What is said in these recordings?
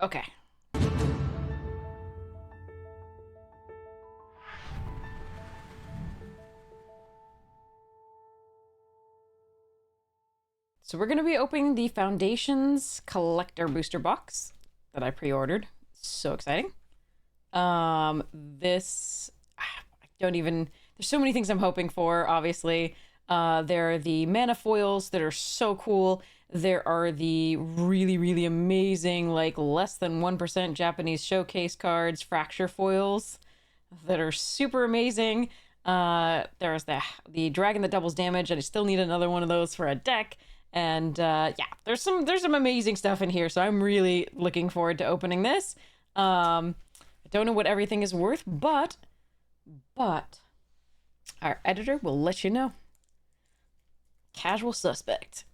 Okay. So we're going to be opening the Foundations Collector Booster Box that I pre-ordered. So exciting. This I don't even. There's so many things I'm hoping for. Obviously, there are the mana foils that are so cool. There are the really, really amazing, like less than 1% Japanese showcase cards, fracture foils that are super amazing. There's the dragon that doubles damage, and I still need another one of those for a deck. And yeah, there's some amazing stuff in here, so I'm really looking forward to opening this. I don't know what everything is worth, but our editor will let you know. Casual suspect.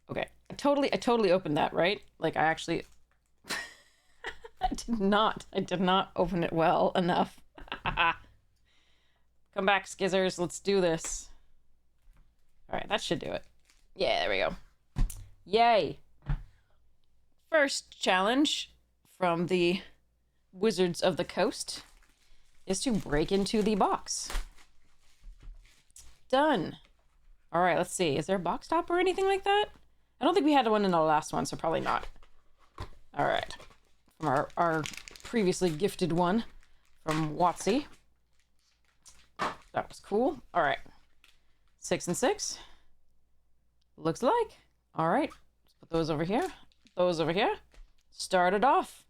Okay, I totally opened that, right? Like I actually I did not open it well enough. Come back, Skizzers, let's do this. All right, that should do it. Yeah, there we go. Yay. First challenge from the Wizards of the Coast is to break into the box. Done. All right, let's see. Is there a box top or anything like that? I don't think we had one in the last one, so probably not. All right. From our previously gifted one from Watsy. That was cool. All right. 6 and 6. Looks like. All right. Let's put those over here. Those over here. Start it off.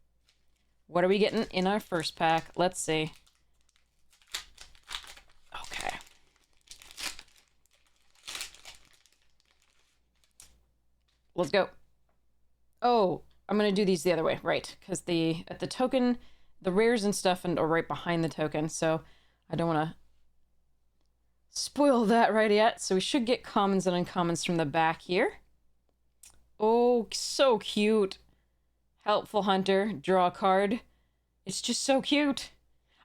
What are we getting in our first pack? Let's see. Okay. Let's go. Oh, I'm gonna do these the other way, right? Because at the token, the rares and stuff are right behind the token, so I don't want to spoil that right yet. So we should get commons and uncommons from the back here. Oh, so cute. Helpful Hunter, draw a card. It's just so cute.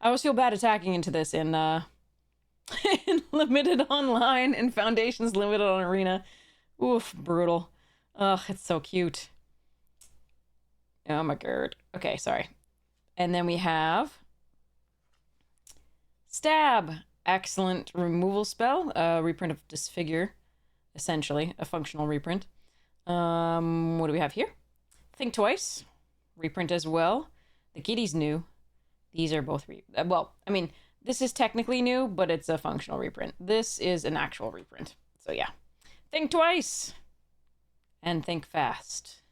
I always feel bad attacking into this in in limited online and Foundations limited on arena. Oof, brutal. Ugh, it's so cute. Oh my god. Okay, sorry. And then we have Stab. Excellent removal spell. Reprint of Disfigure, essentially a functional reprint. What do we have here? Think Twice. Reprint as well. The Kitty's new. These are both well, I mean, this is technically new, but it's a functional reprint. This is an actual reprint. So yeah. Think Twice. And Think Fast.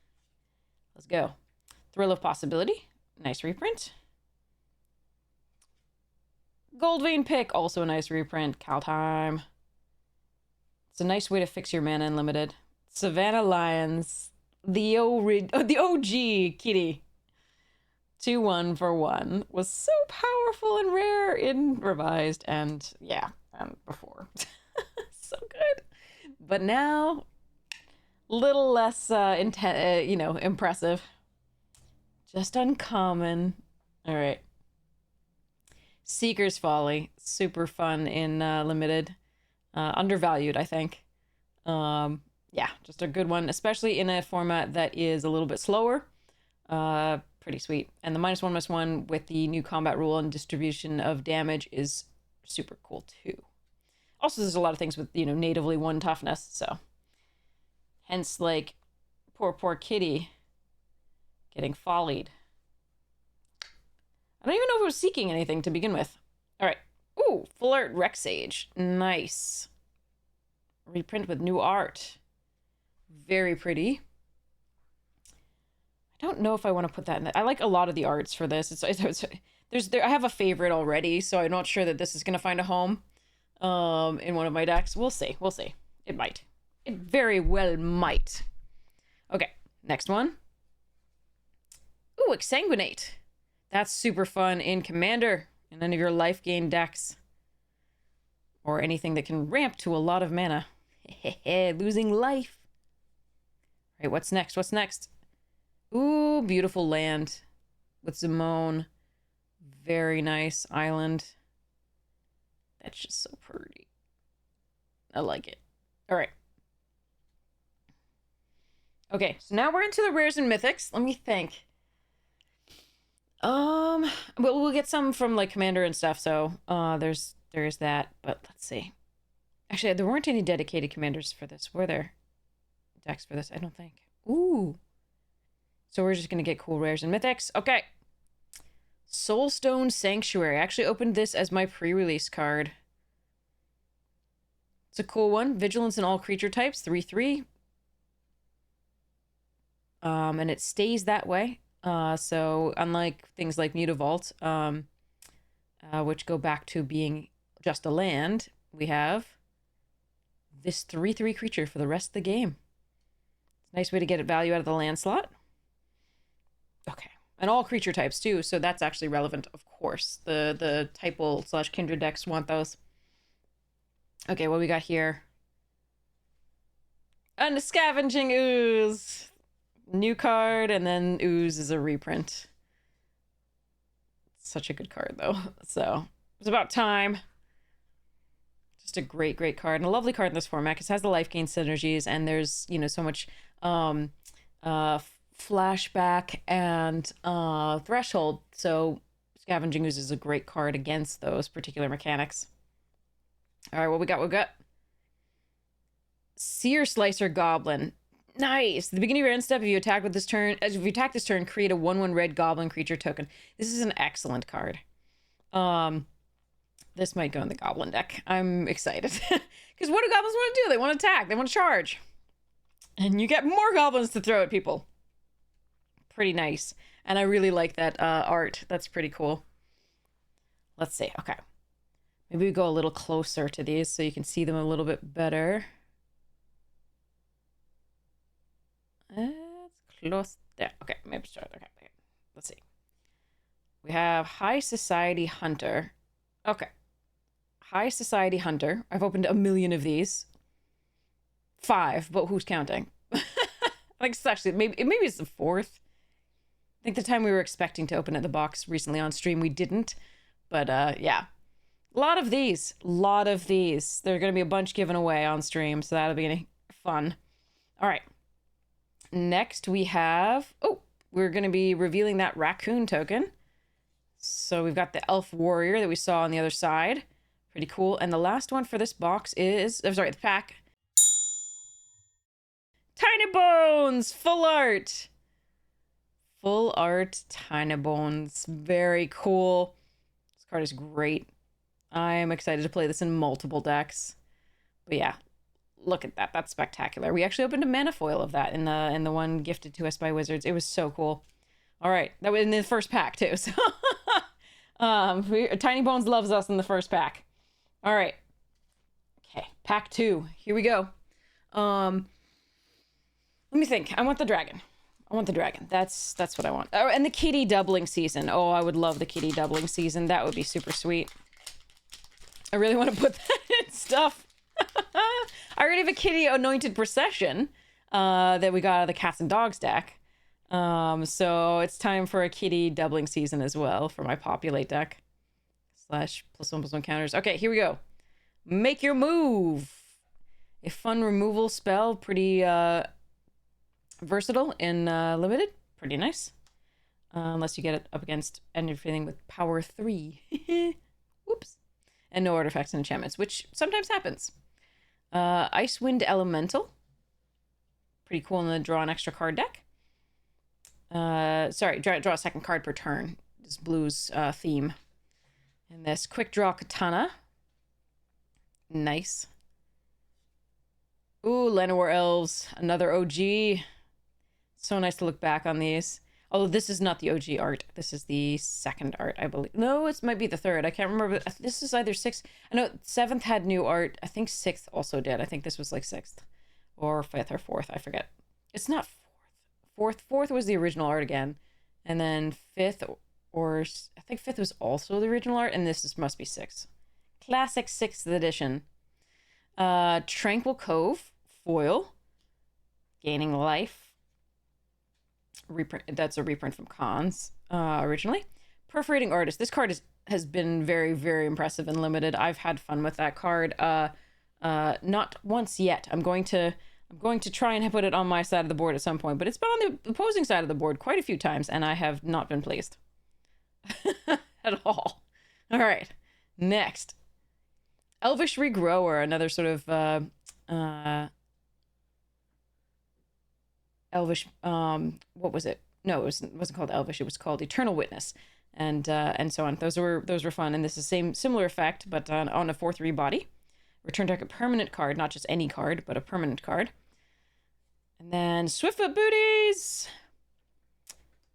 Let's go. Thrill of Possibility. Nice reprint. Goldvein Pick. Also a nice reprint. Kaldheim. It's a nice way to fix your mana unlimited. Savannah Lions. The OG Kitty. 2-1 for 1 was so powerful and rare in Revised and yeah, and before. So good. But now, little less impressive. Just uncommon. All right. Seeker's Folly, super fun in limited. Undervalued, I think. Yeah, just a good one, especially in a format that is a little bit slower. Pretty sweet. And the -1/-1 with the new combat rule and distribution of damage is super cool too. Also, there's a lot of things with, natively 1 toughness, so. Hence, like, poor Kitty getting follied. I don't even know if it was seeking anything to begin with. All right. Ooh, Full Art Rexage. Nice. Reprint with new art. Very pretty. I don't know if I want to put that in. I like a lot of the arts for this. I have a favorite already, so I'm not sure that this is going to find a home in one of my decks. We'll see. We'll see. It might. It very well might. Okay, next one. Ooh, Exsanguinate. That's super fun in Commander and any of your life gain decks. Or anything that can ramp to a lot of mana. Losing life. All right, what's next? What's next? Ooh, beautiful land with Zimone. Very nice island. That's just so pretty. I like it. All right. Okay, so now we're into the rares and mythics. Let me think. We'll get some from like Commander and stuff. So there's that. But let's see. Actually, there weren't any dedicated commanders for this, were there? Decks for this, I don't think. Ooh. So we're just gonna get cool rares and mythics. Okay. Soulstone Sanctuary. I actually opened this as my pre-release card. It's a cool one. Vigilance in all creature types, 3/3. And it stays that way. So unlike things like Mutavault, which go back to being just a land, we have this 3/3 creature for the rest of the game. It's a nice way to get value out of the land slot. Okay. And all creature types too, so that's actually relevant, of course. The Typal / Kindred decks want those. Okay, what we got here? And a Scavenging Ooze. New card, and then Ooze is a reprint. Such a good card, though. So, it's about time. Just a great, great card. And a lovely card in this format, because it has the life gain synergies, and there's, you know, so much flashback and threshold. So, Scavenging Ooze is a great card against those particular mechanics. All right, what we got? Seer Slicer Goblin. Nice. At the beginning of your end step, if you attack this turn, create a 1/1 red goblin creature token. This is an excellent card. This might go in the goblin deck. I'm excited. Because what do goblins want to do? They want to attack. They want to charge. And you get more goblins to throw at people. Pretty nice. And I really like that art. That's pretty cool. Let's see. Okay. Maybe we go a little closer to these so you can see them a little bit better. It's close there. Okay, maybe start. Okay, let's see. We have High Society Hunter. Okay. High Society Hunter. I've opened 1 million of these. 5, but who's counting? Like, it's actually, maybe it's the 4th. I think the time we were expecting to open at the box recently on stream, we didn't. But, yeah. A lot of these. There are going to be a bunch given away on stream, so that'll be fun. All right. Next, we have... Oh, we're going to be revealing that raccoon token. So we've got the Elf Warrior that we saw on the other side. Pretty cool. And the last one for this box is... I'm sorry, the pack. Tiny Bones! Full art! Full art Tiny Bones. Very cool. This card is great. I'm excited to play this in multiple decks. But yeah, look at that. That's spectacular. We actually opened a mana foil of that in the one gifted to us by Wizards. It was so cool. All right, that was in the first pack too. So Tiny Bones loves us in the first pack. All right. Okay, pack 2. Here we go. Let me think. I want the dragon. That's what I want. Oh, and the kitty doubling season. Oh, I would love the kitty doubling season. That would be super sweet. I really want to put that in stuff. I already have a kitty anointed procession that we got out of the cats and dogs deck. So it's time for a kitty doubling season as well for my populate deck. / +1/+1 counters. Okay, here we go. Make your move. A fun removal spell. Pretty versatile in limited. Pretty nice. Unless you get it up against anything with power 3. Whoops. And no artifacts and enchantments, which sometimes happens. Icewind Elemental. Pretty cool in the draw an extra card deck. Sorry, draw a second card per turn. This blue's theme. And this Quick Draw Katana. Nice. Ooh, Llanowar Elves. Another OG. So nice to look back on these. Although this is not the OG art. This is the second art, I believe. No, it might be the third. I can't remember. This is either 6th. I know 7th had new art. I think 6th also did. I think this was like 6th. Or 5th or 4th. I forget. It's not 4th. 4th was the original art again. And then 5th or... I think 5th was also the original art. And this must be 6th. Classic 6th edition. Tranquil Cove. Foil. Gaining life. Reprint. That's a reprint from Cons originally. Perforating Artist. This card has been very, very impressive and limited. I've had fun with that card. Not once yet. I'm going to I'm going to try and put it on my side of the board at some point, but it's been on the opposing side of the board quite a few times, and I have not been pleased. At all. All right. Next. Elvish Regrower, another sort of Elvish, what was it? No, it wasn't called Elvish, it was called Eternal Witness. And so on. Those were fun, and this is similar effect, but on a 4/3 body. Return target permanent card, not just any card, but a permanent card. And then Swiftfoot Booties!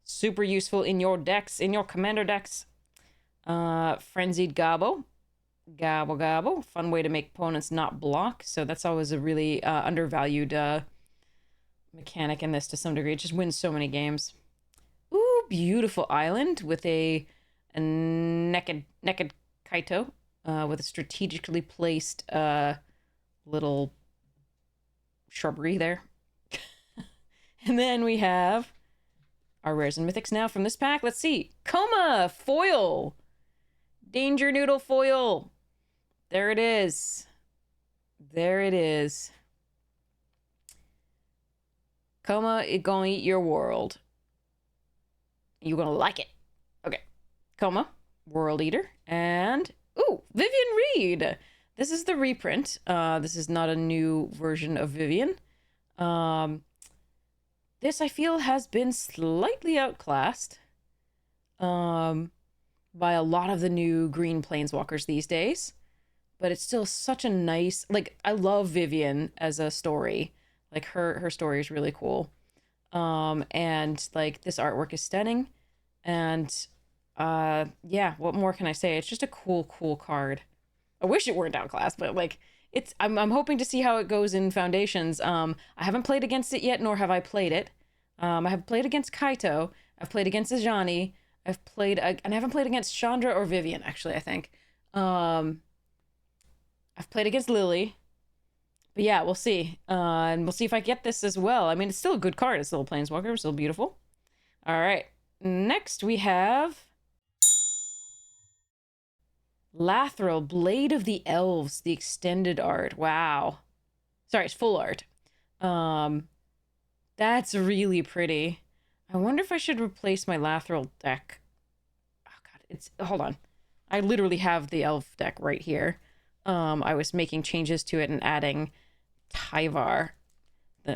Super useful in your decks, in your commander decks. Frenzied Gobbo. Gobble Gobble. Fun way to make opponents not block. So that's always a really undervalued mechanic in this to some degree. It just wins so many games. Ooh, beautiful island with a naked Kaito. With a strategically placed little shrubbery there. And then we have our rares and mythics now from this pack. Let's see. Coma foil. Danger Noodle foil. There it is. There it is. Coma, it gonna eat your world. You're gonna like it. Okay. Coma, World Eater, and ooh, Vivian Reed. This is the reprint. This is not a new version of Vivian. This I feel has been slightly outclassed by a lot of the new green planeswalkers these days. But it's still such a nice, like, I love Vivian as a story. Like, her story is really cool. And like this artwork is stunning. And yeah, what more can I say? It's just a cool card. I wish it weren't outclassed, but like I'm hoping to see how it goes in Foundations. I haven't played against it yet, nor have I played it. I have played against Kaito. I've played against Ajani. I've played and I haven't played against Chandra or Vivian, actually, I think. I've played against Lily. But yeah, we'll see. And we'll see if I get this as well. I mean, it's still a good card. It's still a Planeswalker. It's still beautiful. All right. Next, we have Lathril, Blade of the Elves, the extended art. Wow. Sorry, it's full art. That's really pretty. I wonder if I should replace my Lathril deck. Oh, God. Hold on. I literally have the elf deck right here. I was making changes to it and adding Tyvar,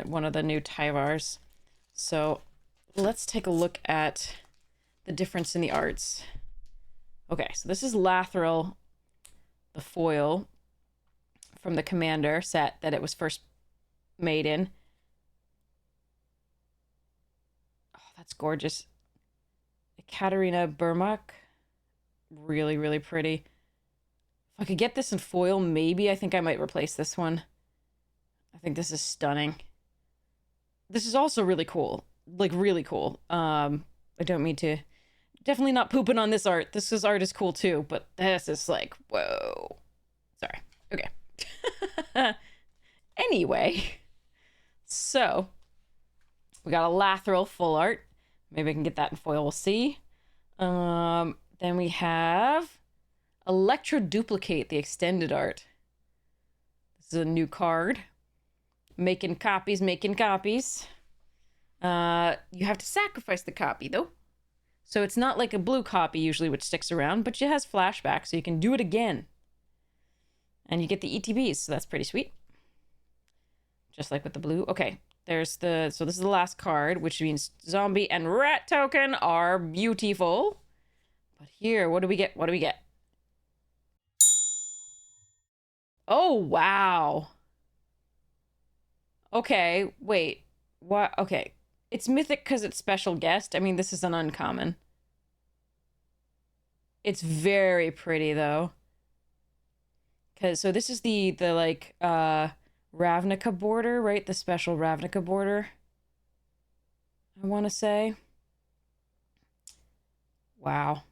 one of the new Tyvars. So let's take a look at the difference in the arts. Okay, so this is Lathril, the foil from the Commander set that it was first made in. Oh, that's gorgeous. Katarina Burmach. Really, really pretty. If I could get this in foil, maybe I think I might replace this one. I think this is stunning. This is also really cool. Like, really cool. I don't mean to... Definitely not pooping on this art. This art is cool too, but this is like, whoa. Sorry. Okay. Anyway. So, we got a Lathril full art. Maybe I can get that in foil. We'll see. Then we have Electro Duplicate, the extended art. This is a new card. Making copies. You have to sacrifice the copy, though. So it's not like a blue copy, usually, which sticks around, but it has flashback, so you can do it again. And you get the ETBs, so that's pretty sweet. Just like with the blue. Okay, so this is the last card, which means zombie and rat token are beautiful. But here, what do we get? Oh, wow. Okay, wait. What? Okay. It's mythic because it's special guest. I mean, this is an uncommon. It's very pretty, though. So this is the like, Ravnica border, right? The special Ravnica border. I want to say. Wow.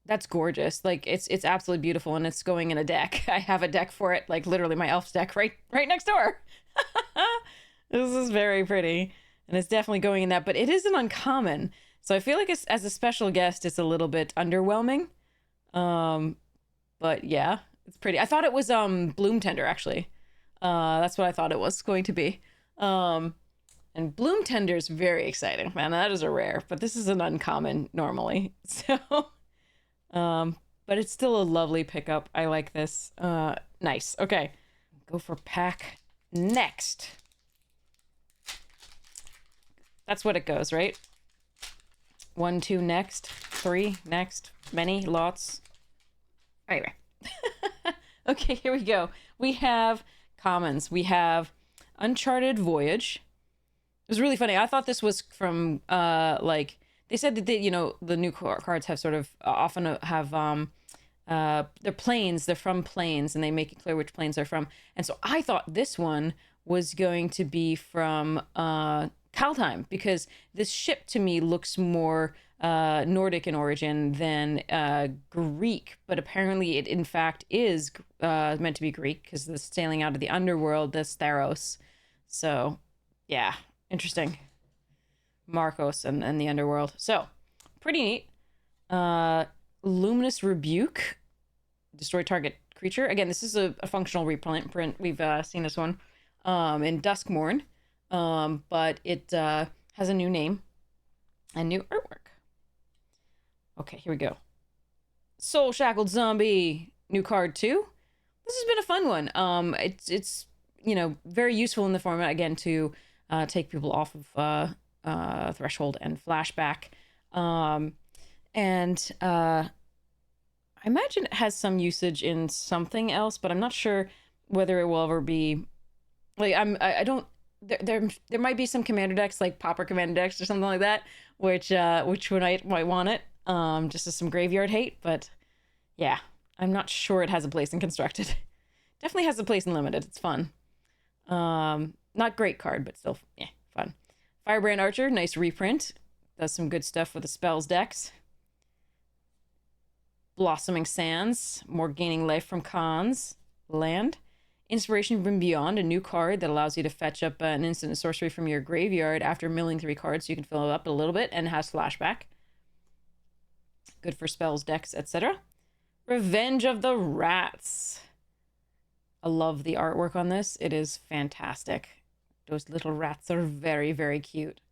That's gorgeous. Like, it's absolutely beautiful, and it's going in a deck. I have a deck for it, like, literally my elf's deck right next door. This is very pretty. And it's definitely going in that, but it is an uncommon. So I feel like as a special guest, it's a little bit underwhelming. But yeah, it's pretty. I thought it was Bloom Tender, actually. That's what I thought it was going to be. And Bloom Tender is very exciting, man. That is a rare, but this is an uncommon normally. So, but it's still a lovely pickup. I like this. Nice. Okay, go for pack next. That's what it goes, right? 1, 2 next, 3 next, many, lots. Anyway. Okay, here we go. We have commons. We have Uncharted Voyage. It was really funny. I thought this was from like they said that the new cards have sort of often have they're planes. They're from planes, and they make it clear which planes they're from. And so I thought this one was going to be from Kaldheim, because this ship to me looks more Nordic in origin than Greek, but apparently it in fact is meant to be Greek because the sailing out of the underworld, the Theros. So yeah, interesting. Markos and the underworld. So pretty neat. Luminous Rebuke, destroy target creature. Again, this is a functional reprint. We've seen this one in Duskmourn. But it has a new name and new artwork. Okay, here we go. Soul Shackled Zombie, new card 2. This has been a fun one. It's very useful in the format, again, to take people off of Threshold and Flashback. And I imagine it has some usage in something else, but I'm not sure whether it will ever be like I don't. There might be some commander decks like Pauper commander decks or something like that, which one I might want it, just as some graveyard hate. But yeah, I'm not sure it has a place in Constructed. Definitely has a place in Limited. It's fun. Not great card, but still, yeah, fun. Firebrand Archer, nice reprint. Does some good stuff with the spells decks. Blossoming Sands, more gaining life from Khans. Land. Inspiration from Beyond, a new card that allows you to fetch up an instant sorcery from your graveyard after milling 3 cards, so you can fill it up a little bit, and has Flashback. Good for spells, decks, etc. Revenge of the Rats. I love the artwork on this. It is fantastic. Those little rats are very, very cute.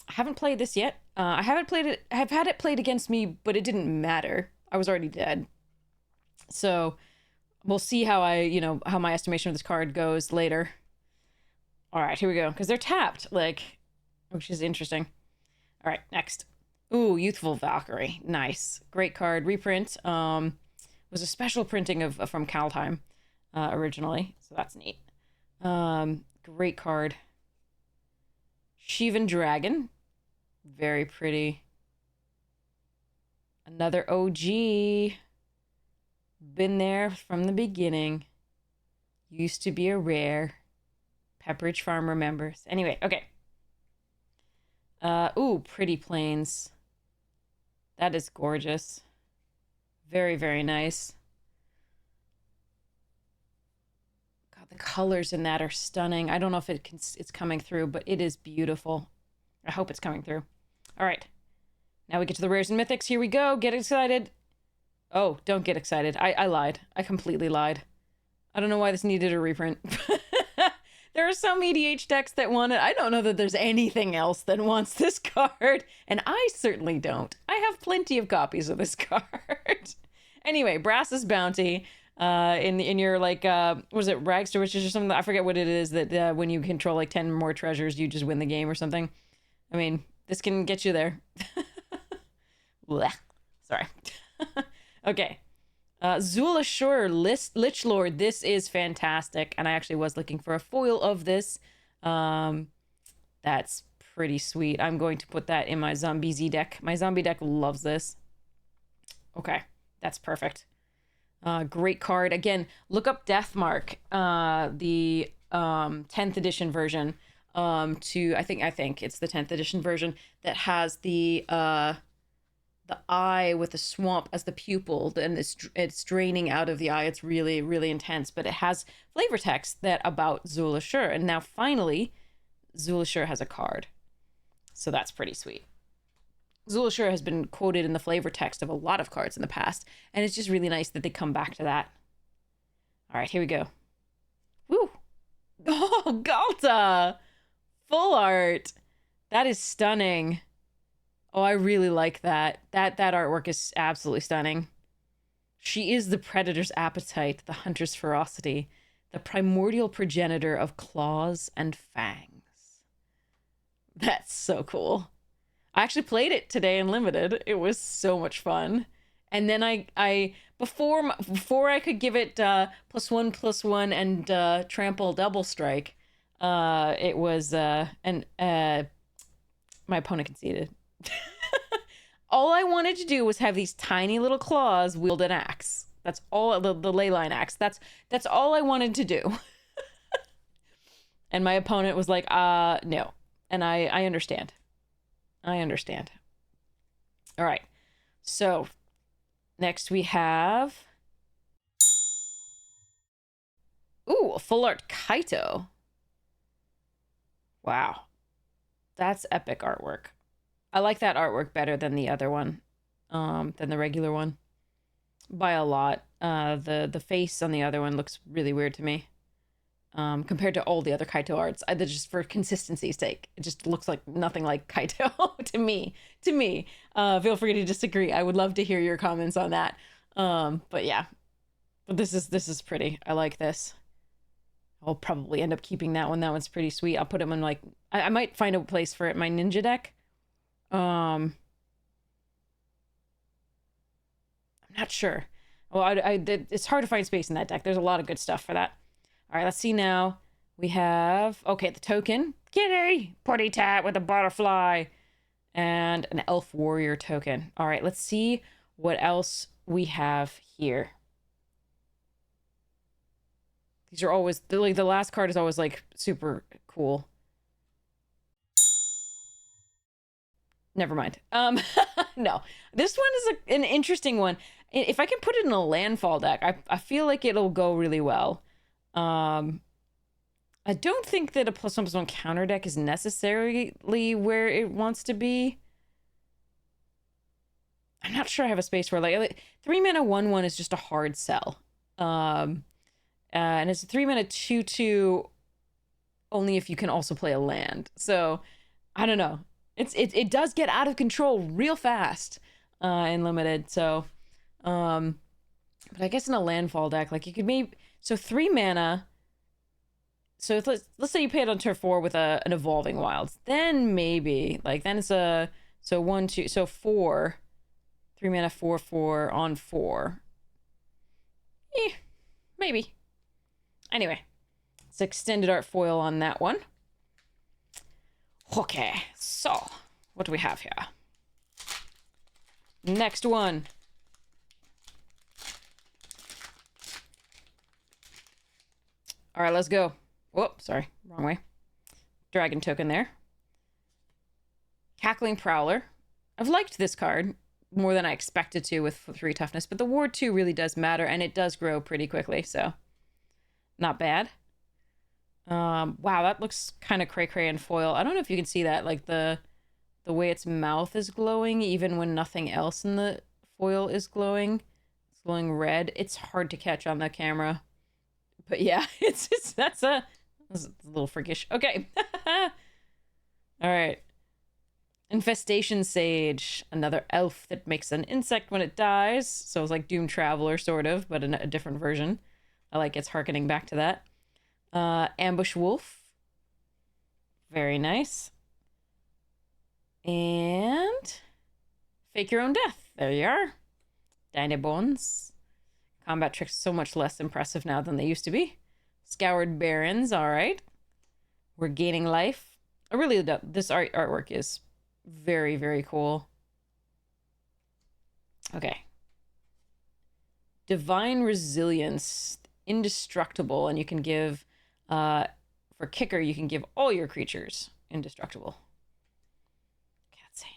I haven't played this yet. I haven't played it. I've had it played against me, but it didn't matter. I was already dead. So we'll see how how my estimation of this card goes later. All right, here we go. Because they're tapped, which is interesting. All right, next. Ooh, Youthful Valkyrie. Nice. Great card. Reprint. Was a special printing from Kaldheim originally, so that's neat. Great card. Shivan Dragon. Very pretty. Another OG. Been there from the beginning. Used to be a rare. Pepperidge Farm remembers. Anyway, okay. Ooh, Pretty Plains. That is gorgeous. Very, very nice. God, the colors in that are stunning. I don't know if it's coming through, but it is beautiful. I hope it's coming through. All right. Now we get to the rares and mythics. Here we go. Get excited. Oh, don't get excited. I lied. I completely lied. I don't know why this needed a reprint. There are some EDH decks that want it. I don't know that there's anything else that wants this card. And I certainly don't. I have plenty of copies of this card. Anyway, Brass's Bounty. In your, was it Rags to Riches or something? I forget what it is that when you control, 10 more treasures, you just win the game or something. I mean, this can get you there. Blech. Sorry. Okay. Zula Shore, Lich Lord. This is fantastic. And I actually was looking for a foil of this. That's pretty sweet. I'm going to put that in my Zombie Z deck. My zombie deck loves this. Okay. That's perfect. Great card. Again, look up Deathmark, the 10th edition version. I think it's the 10th edition version that has the eye with the swamp as the pupil, and it's draining out of the eye. It's really, really intense, but it has flavor text about Zula Shur. And now finally, Zula Shur has a card. So that's pretty sweet. Zula Shur has been quoted in the flavor text of a lot of cards in the past, and it's just really nice that they come back to that. All right, here we go. Woo! Oh, Galta! Full art. That is stunning. Oh, I really like that. That artwork is absolutely stunning. She is the predator's appetite, the hunter's ferocity, the primordial progenitor of claws and fangs. That's so cool. I actually played it today in limited. It was so much fun. And then I before I could give it +1/+1 and trample double strike, it was and my opponent conceded. All I wanted to do was have these tiny little claws wield an axe. That's all, the ley line axe. That's all I wanted to do. And my opponent was like, no. And I understand. I understand. All right. So next we have, ooh, a full art Kaito. Wow. That's epic artwork. I like that artwork better than the other one, than the regular one, by a lot. The face on the other one looks really weird to me, compared to all the other Kaito arts. Just for consistency's sake, it just looks like nothing like Kaito to me. To me, feel free to disagree. I would love to hear your comments on that. But yeah, but this is pretty. I like this. I'll probably end up keeping that one. That one's pretty sweet. I'll put him in, like, I might find a place for it in my ninja deck. I'm not sure. Well, it's hard to find space in that deck. There's a lot of good stuff for that. All right, let's see now. We have, okay, the token. Kitty! Putty tat with a butterfly. And an elf warrior token. All right, let's see what else we have here. These are always, like, the last card is always, like, super cool. Never mind. No. This one is an interesting one. If I can put it in a landfall deck, I feel like it'll go really well. I don't think that a +1/+1 counter deck is necessarily where it wants to be. I'm not sure I have a space for, like 3 mana 1/1 is just a hard sell. And it's a 3 mana 2/2 only if you can also play a land. So I don't know. It does get out of control real fast in limited. So but I guess in a landfall deck, like, you could maybe, so 3 mana. So if, let's say you play it on turn 4 with an Evolving Wilds, then maybe, like, then it's a, so 1 2, so 4, 3 mana 4/4 on 4. Maybe. Anyway, it's extended art foil on that one. Okay, so what do we have here? Next one. All right, let's go. Whoop, sorry, wrong way. Dragon token there. Cackling Prowler. I've liked this card more than I expected to with 3 toughness, but the Ward 2 really does matter, and it does grow pretty quickly, so not bad. Wow, that looks kind of cray-cray in foil. I don't know if you can see that, like the way its mouth is glowing, even when nothing else in the foil is glowing. It's glowing red. It's hard to catch on the camera. But yeah, that's a little freakish. Okay. All right. Infestation Sage, another elf that makes an insect when it dies. So it's like Doom Traveler, sort of, but a different version. I like it's harkening back to that. Ambush Wolf. Very nice. And Fake Your Own Death. There you are. Dino Bones. Combat tricks so much less impressive now than they used to be. Scoured Barrens. All right. We're gaining life. I really love this artwork is very, very cool. Okay. Divine Resilience. Indestructible. And you can give, for kicker, you can give all your creatures indestructible. Let's see.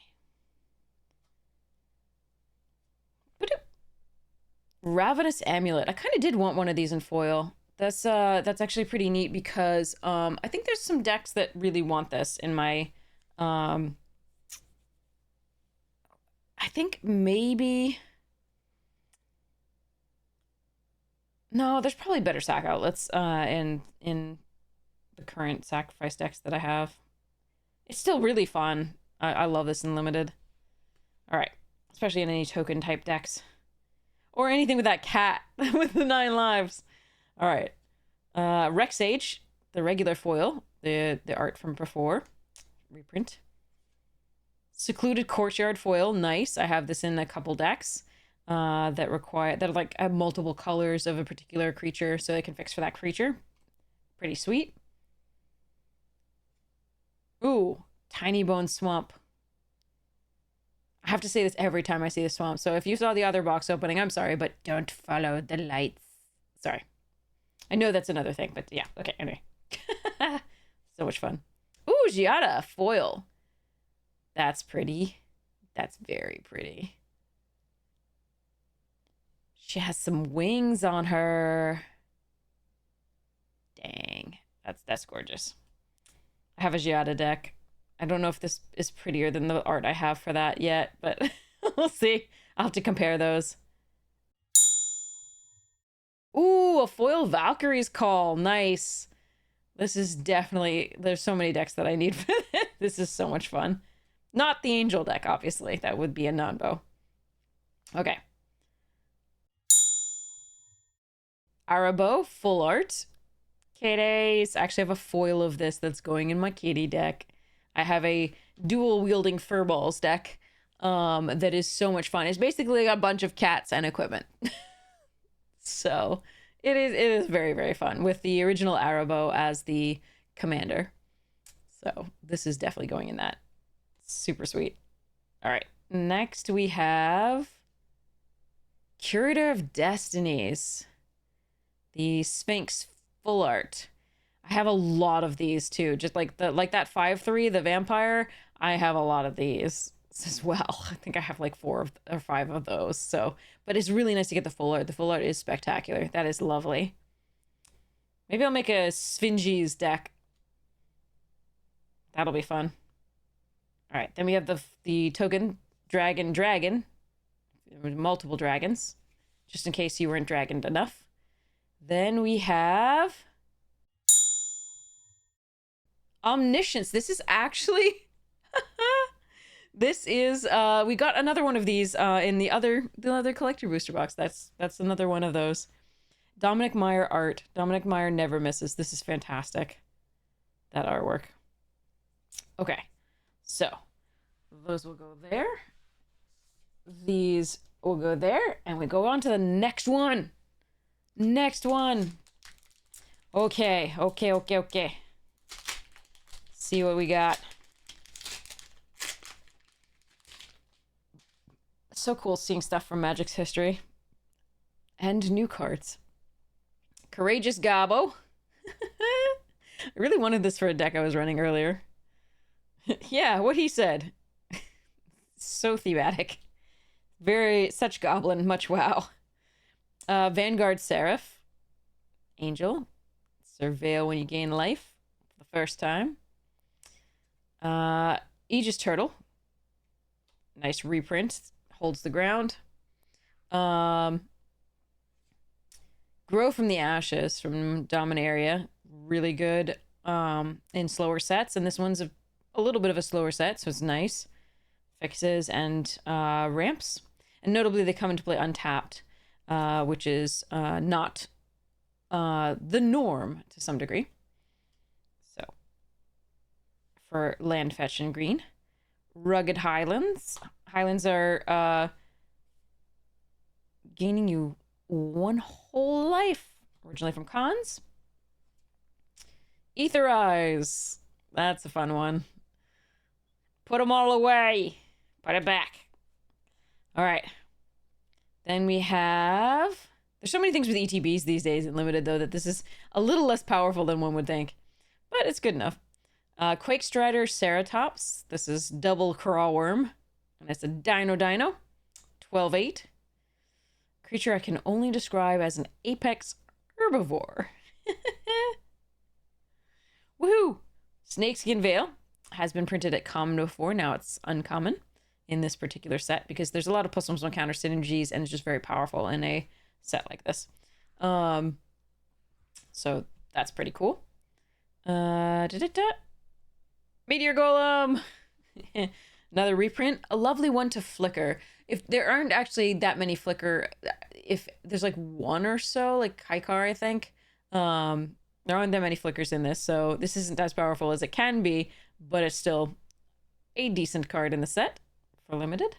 Ravenous Amulet. I kind of did want one of these in foil. That's actually pretty neat because I think there's some decks that really want this in my I think maybe, no, there's probably better sack outlets in the current sacrifice decks that I have. It's still really fun. I love this in limited. All right, especially in any token type decks. Or anything with that cat with the 9 lives. All right. Rexage, the regular foil, the art from before. Reprint. Secluded Courtyard foil, nice. I have this in a couple decks that like have multiple colors of a particular creature, so they can fix for that creature. Pretty sweet. Ooh, Tiny Bone Swamp. I have to say this every time I see the swamp. So if you saw the other box opening, I'm sorry, but don't follow the lights. Sorry. I know that's another thing, but yeah. Okay, anyway. So much fun. Ooh, Giada, foil. That's pretty. That's very pretty. She has some wings on her. Dang. That's gorgeous. I have a Giada deck. I don't know if this is prettier than the art I have for that yet, but we'll see. I'll have to compare those. Ooh, a foil Valkyrie's Call. Nice. This is definitely... There's so many decks that I need for this. This is so much fun. Not the Angel deck, obviously. That would be a non-bow. Okay. Arabo, full art. Kitties. I actually have a foil of this that's going in my kitty deck. I have a dual-wielding furballs deck that is so much fun. It's basically a bunch of cats and equipment. So it is very, very fun with the original Arabo as the commander. So this is definitely going in that. Super sweet. All right. Next we have Curator of Destinies. The Sphinx full art. I have a lot of these too. Just like that 5/3, the vampire. I have a lot of these as well. I think I have like 4 or 5 of those. So, but it's really nice to get the full art. The full art is spectacular. That is lovely. Maybe I'll make a Sphinges deck. That'll be fun. All right, then we have the token dragon. Multiple dragons, just in case you weren't dragoned enough. Then we have Omniscience. This is actually this is we got another one of these in the other collector booster box. That's another one of those. Dominic Meyer art. Dominic Meyer never misses. This is fantastic. That artwork. Okay. So, those will go there. These will go there, and we go on to the next one. Next one. Okay. See what we got. So cool seeing stuff from Magic's history. And new cards. Courageous Gabo. I really wanted this for a deck I was running earlier. Yeah, what he said. So thematic. Such goblin, much wow. Vanguard Seraph. Angel. Surveil when you gain life for the first time. Aegis Turtle. Nice reprint. Holds the ground. Grow from the Ashes from Dominaria. Really good in slower sets. And this one's a little bit of a slower set, so it's nice. Fixes and ramps. And notably, they come into play untapped, which is not the norm to some degree. So, for land fetch and green. Rugged Highlands. Highlands are gaining you 1 whole life. Originally from Khans. Ether Eyes. That's a fun one. Put them all away. Put it back. All right. Then we have... There's so many things with ETBs these days in Limited, though, that this is a little less powerful than one would think. But it's good enough. Quake Strider Ceratops. This is double Craw Worm. And it's a Dino. 12/8. Creature I can only describe as an apex herbivore. Woohoo! Snakeskin Veil has been printed at common before. Now it's uncommon in this particular set because there's a lot of +1/+1 counter synergies and it's just very powerful in a set like this. So that's pretty cool. Da-da-da. Meteor Golem. Another reprint. A lovely one to flicker. If there aren't actually that many flicker, if there's like one or so, like Kaikar, I think. There aren't that many flickers in this, so this isn't as powerful as it can be, but it's still a decent card in the set for limited.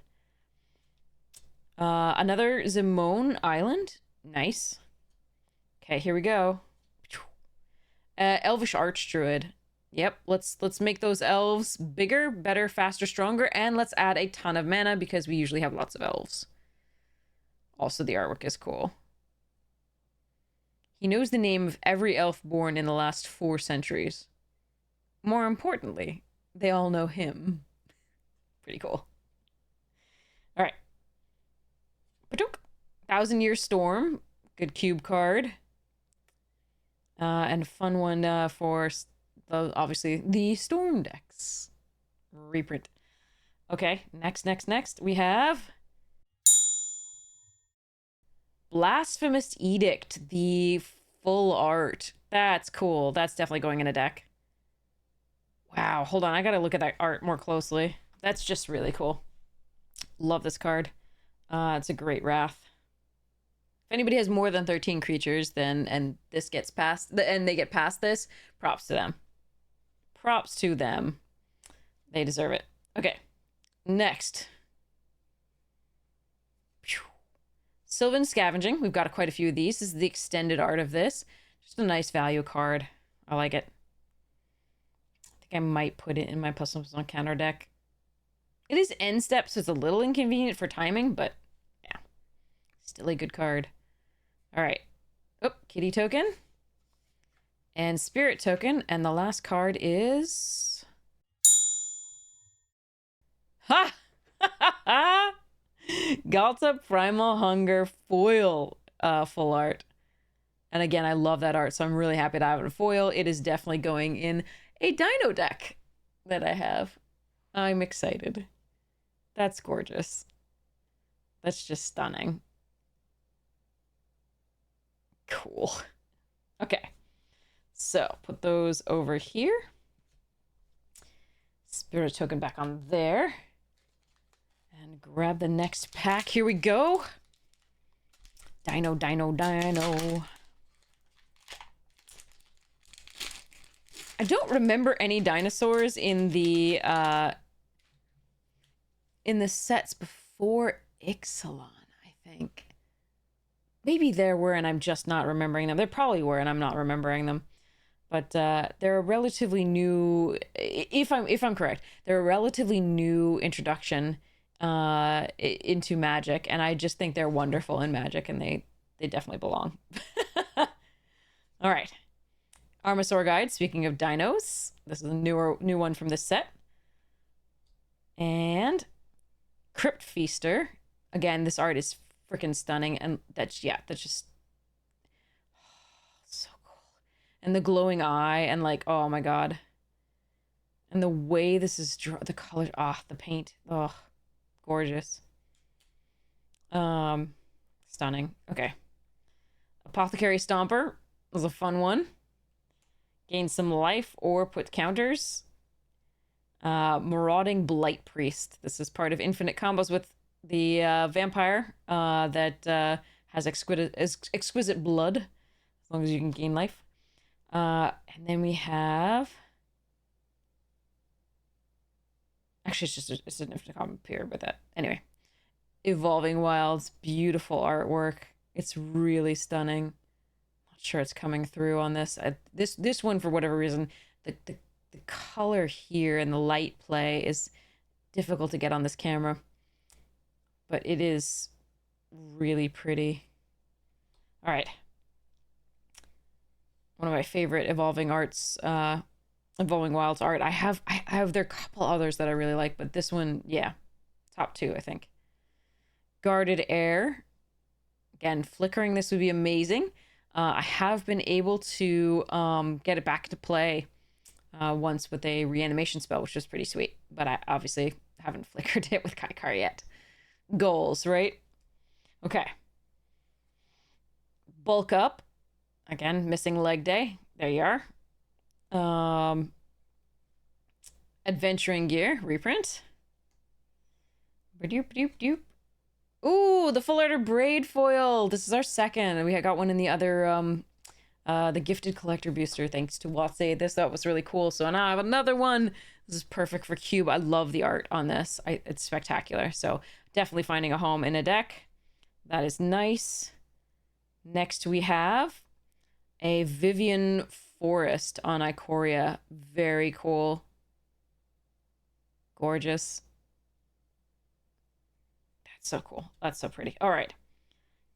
Another Zimone Island. Nice. Okay, here we go. Elvish Archdruid. Yep, let's make those elves bigger, better, faster, stronger, and let's add a ton of mana because we usually have lots of elves. Also, the artwork is cool. He knows the name of every elf born in the last 4 centuries. More importantly, they all know him. Pretty cool. All right. Patuk. 1,000 Year Storm. Good cube card. And a fun one for, obviously, the Storm decks. Reprint. Okay, next. We have Blasphemous Edict, the full art. That's cool. That's definitely going in a deck. Wow, hold on. I gotta look at that art more closely. That's just really cool. Love this card. It's a great wrath. If anybody has more than 13 creatures, then and this gets past and they get past this, props to them. Props to them. They deserve it. Okay. Next. Sylvan Scavenging. We've got quite a few of these. This is the extended art of this. Just a nice value card. I like it. I think I might put it in my Puzzle on counter deck. It is end step, so it's a little inconvenient for timing, but yeah. Still a good card. All right. Oh, kitty token. And spirit token. And the last card is... Ha! Ghalta Primal Hunger foil full art. And again, I love that art, so I'm really happy to have it in foil. It is definitely going in a dino deck that I have. I'm excited. That's gorgeous. That's just stunning. Cool. Okay. So, put those over here. Spirit token back on there. And grab the next pack. Here we go. Dino. I don't remember any dinosaurs in the sets before Ixalan, I think. Maybe there were and I'm just not remembering them. There probably were and I'm not remembering them. But they're a relatively new, if I'm correct, they're a relatively new introduction into Magic, and I just think they're wonderful in Magic, and they definitely belong. All right. Armasaur Guide, speaking of dinos, this is a new one from this set. And Crypt Feaster. Again, this art is freaking stunning, and that's just so cool. And the glowing eye, and like, oh my god. And the way this is the colors, the paint, gorgeous. Stunning. Okay. Apothecary Stomper was a fun one. Gain some life or put counters. Marauding Blight Priest. This is part of infinite combos with the vampire that has exquisite blood, as long as you can gain life. And then we have... Actually, it's an infinite combo paired with that. Anyway. Evolving Wilds. Beautiful artwork. It's really stunning. Not sure it's coming through on this. This one, for whatever reason, the color here and the light play is difficult to get on this camera. But it is really pretty. All right. One of my favorite Evolving Wilds art. I have there are a couple others that I really like, but this one, yeah, top 2, I think. Guarded Air. Again, flickering this would be amazing. I have been able to get it back to play once with a reanimation spell, which was pretty sweet. But I obviously haven't flickered it with Kaikar yet. Goals, right? Okay. Bulk Up. Again, missing leg day. There you are. Um, Adventuring Gear reprint. Doop doop doop. Ooh, the Full Art Braid foil. This is our second. We got one in the other the Gifted Collector booster, thanks to Watse. This that was really cool. So now I have another one. This is perfect for Cube. I love the art on this. It's spectacular. So definitely finding a home in a deck. That is nice. Next we have a Vivian Forest on Ikoria. Very cool. Gorgeous. That's so cool. That's so pretty. All right.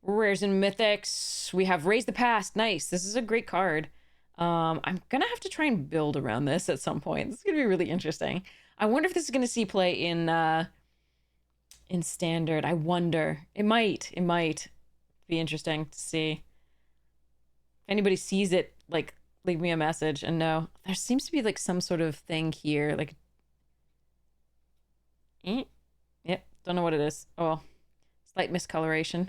Rares and Mythics. We have Raise the Past. Nice. This is a great card. I'm gonna have to try and build around this at some point. This is gonna be really interesting. I wonder if this is gonna see play in Standard. I wonder. It might. It might be interesting to see. If anybody sees it, like, leave me a message. And no, there seems to be like some sort of thing here, like. Yep. Don't know what it is. Oh, slight miscoloration.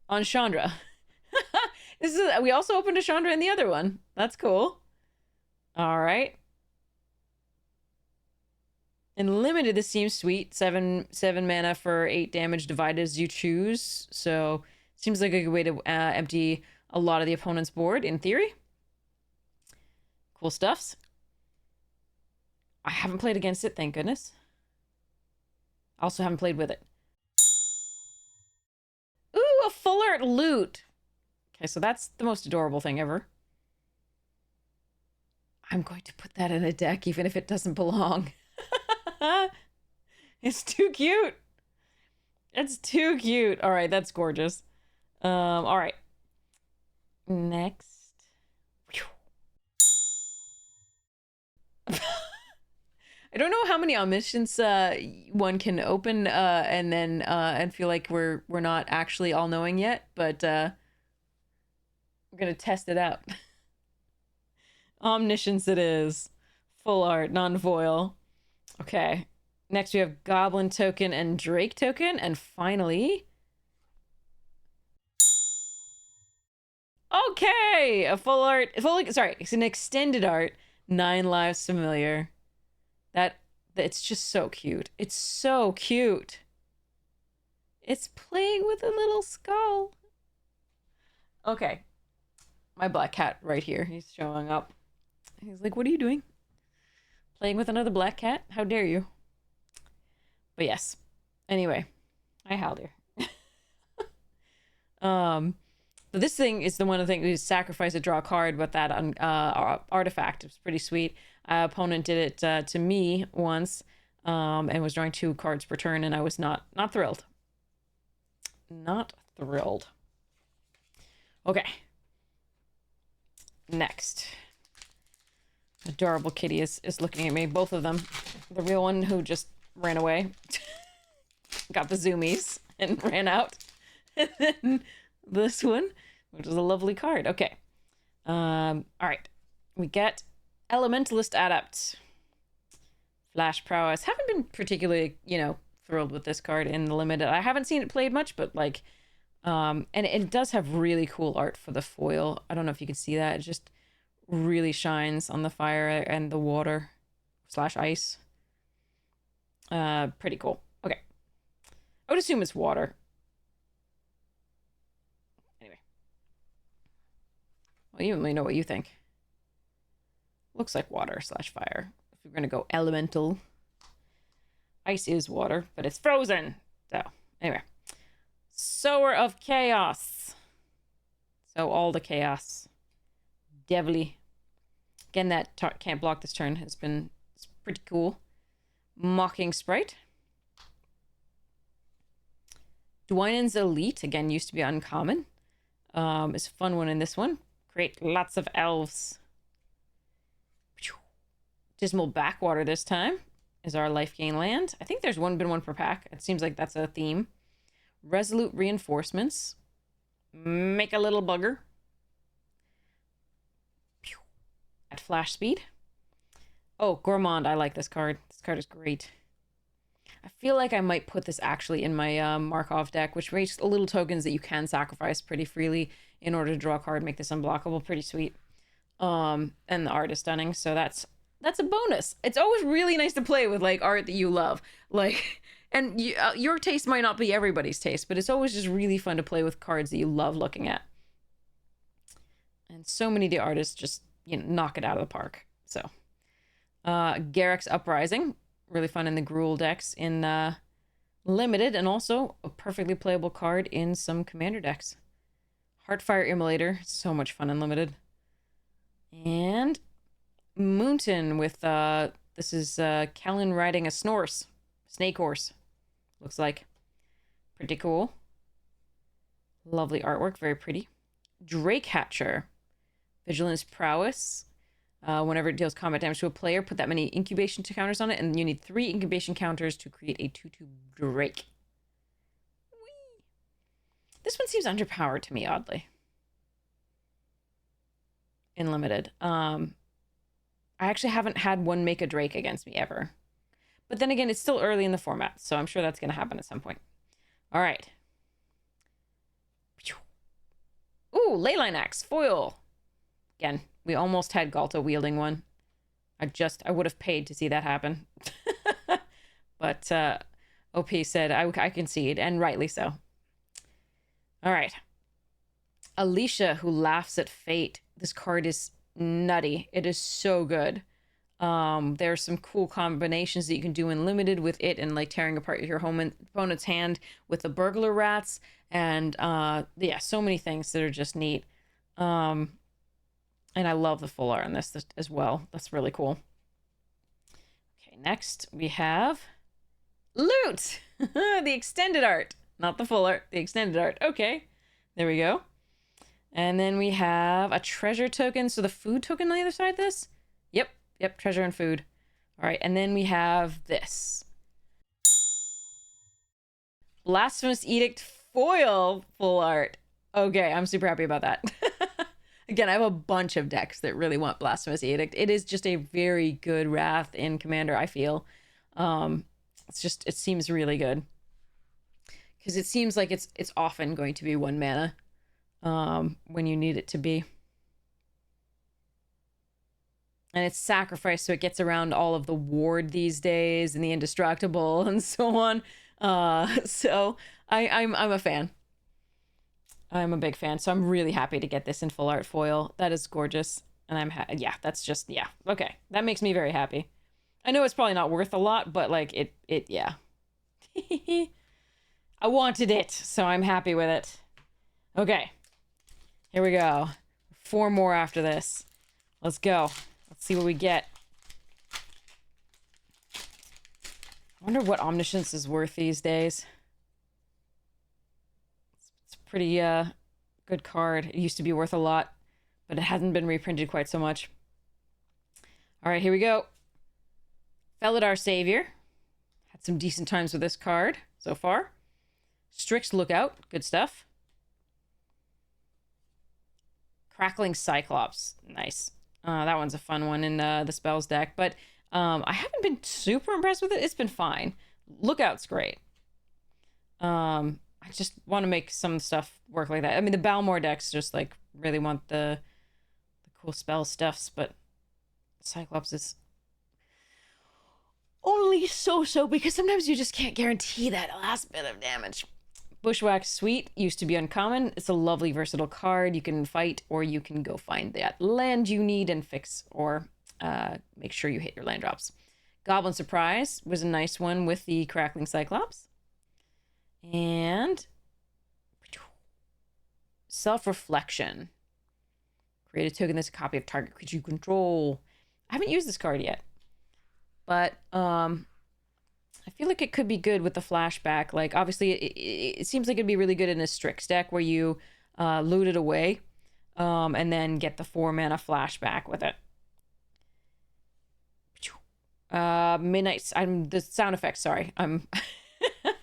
On Chandra. This is we also opened a Chandra in the other one. That's cool. All right. In limited, this seems sweet. 7 mana for 8 damage divided as you choose. So seems like a good way to empty a lot of the opponent's board in theory. Cool stuffs. I haven't played against it, thank goodness. Also haven't played with it. Ooh, a Full Art Loot. Okay, so that's the most adorable thing ever. I'm going to put that in a deck even if it doesn't belong. It's too cute. It's too cute. All right, that's gorgeous. All right. Next. I don't know how many omniscience one can open and then and feel like we're not actually all knowing yet, but we're gonna test it out. Omniscience it is. Full art, non-foil. Okay. Next we have Goblin token and Drake token, and finally. Okay! A full art, sorry, it's an extended art. 9 lives familiar. It's just so cute. It's so cute. It's playing with a little skull. Okay. My black cat right here. He's showing up. He's like, what are you doing? Playing with another black cat? How dare you? But yes. Anyway. Hi, Haldir. But this thing is the one thing we sacrifice to draw a card with that artifact. It's pretty sweet. Opponent did it to me once, and was drawing 2 cards per turn, and I was not thrilled. Not thrilled. Okay. Next. Adorable kitty is looking at me. Both of them. The real one who just ran away. Got the zoomies and ran out. And then this one, which is a lovely card. Okay. All right. We get Elementalist Adept. Flash Prowess. Haven't been particularly, thrilled with this card in the limited. I haven't seen it played much, but like, and it does have really cool art for the foil. I don't know if you can see that. It just really shines on the fire and the water / ice. Pretty cool. Okay. I would assume it's water. Anyway. Well, you let me know what you think. Looks like water / fire. If we're going to go elemental. Ice is water, but it's frozen. So, anyway. Sower of Chaos. So, all the chaos. Devilly. Again, that can't block this turn. It's pretty cool. Mocking Sprite. Dwynen's Elite. Again, used to be uncommon. It's a fun one in this one. Create lots of elves. Dismal Backwater this time is our life gain land. I think there's been one per pack. It seems like that's a theme. Resolute Reinforcements. Make a little bugger. At flash speed. Oh, Gourmand. I like this card. This card is great. I feel like I might put this actually in my Markov deck, which makes little tokens that you can sacrifice pretty freely in order to draw a card, make this unblockable. Pretty sweet. And the art is stunning, so that's a bonus. It's always really nice to play with like art that you love, like, and your taste might not be everybody's taste, but it's always just really fun to play with cards that you love looking at. And so many of the artists just, you know, knock it out of the park. So, Garruk's Uprising, really fun in the Gruul decks in Limited, and also a perfectly playable card in some Commander decks. Heartfire Immolator, so much fun in Limited. And Moonton with, this is Kellen riding a Snorse. Snake horse. Looks like. Pretty cool. Lovely artwork, very pretty. Drake Hatcher. Vigilance Prowess. Whenever it deals combat damage to a player, put that many incubation counters on it, and you need 3 incubation counters to create a 2/2 Drake. Whee! This one seems underpowered to me, oddly. In Limited. I actually haven't had one make a Drake against me ever. But then again, it's still early in the format, so I'm sure that's going to happen at some point. All right. Ooh, Leyline Axe, foil. Again, we almost had Galta wielding one. I would have paid to see that happen. But OP said, I concede, and rightly so. All right. Alicia, Who Laughs at Fate. This card is nutty. It is so good. There's some cool combinations that you can do in Limited with it, and like tearing apart your opponent's hand with the Burglar Rats, and yeah, so many things that are just neat. And I love the full art on this as well. That's really cool. Okay, next we have Loot! The extended art. Not the full art, the extended art. Okay, there we go. And then we have a treasure token. So the food token on the other side of this? Yep, treasure and food. All right, and then we have this. Blasphemous Edict foil full art. Okay, I'm super happy about that. Again, I have a bunch of decks that really want Blasphemous Edict. It is just a very good Wrath in Commander, I feel. It seems really good. Because it seems like it's often going to be 1 mana when you need it to be. And it's sacrificed, so it gets around all of the ward these days and the indestructible and so on. So I'm a fan. I'm a big fan, so I'm really happy to get this in full art foil. That is gorgeous, and yeah, that's just, yeah, okay. That makes me very happy. I know it's probably not worth a lot, but like yeah. I wanted it, so I'm happy with it. Okay, here we go. 4 more after this. Let's go. Let's see what we get. I wonder what Omniscience is worth these days. It's a pretty good card. It used to be worth a lot, but it hasn't been reprinted quite so much. All right, here we go. Felidar Savior. Had some decent times with this card so far. Strix Lookout. Good stuff. Crackling Cyclops. Nice. That one's a fun one in the spells deck, but I haven't been super impressed with it. It's been fine. Lookout's great. I just want to make some stuff work like that. I mean, the Balmor decks just like really want the cool spell stuffs, but Cyclops is only so because sometimes you just can't guarantee that last bit of damage. Bushwhack Sweet used to be uncommon. It's a lovely versatile card. You can fight, or you can go find that land you need and fix, or make sure you hit your land drops. Goblin Surprise was a nice one with the Crackling Cyclops. And Self-Reflection. Create a token that's a copy of target creature you control. I haven't used this card yet, but I feel like it could be good with the flashback. Like, obviously, it seems like it'd be really good in a Strix deck where you loot it away and then get the 4 mana flashback with it. Midnight. I'm the sound effects. Sorry, I'm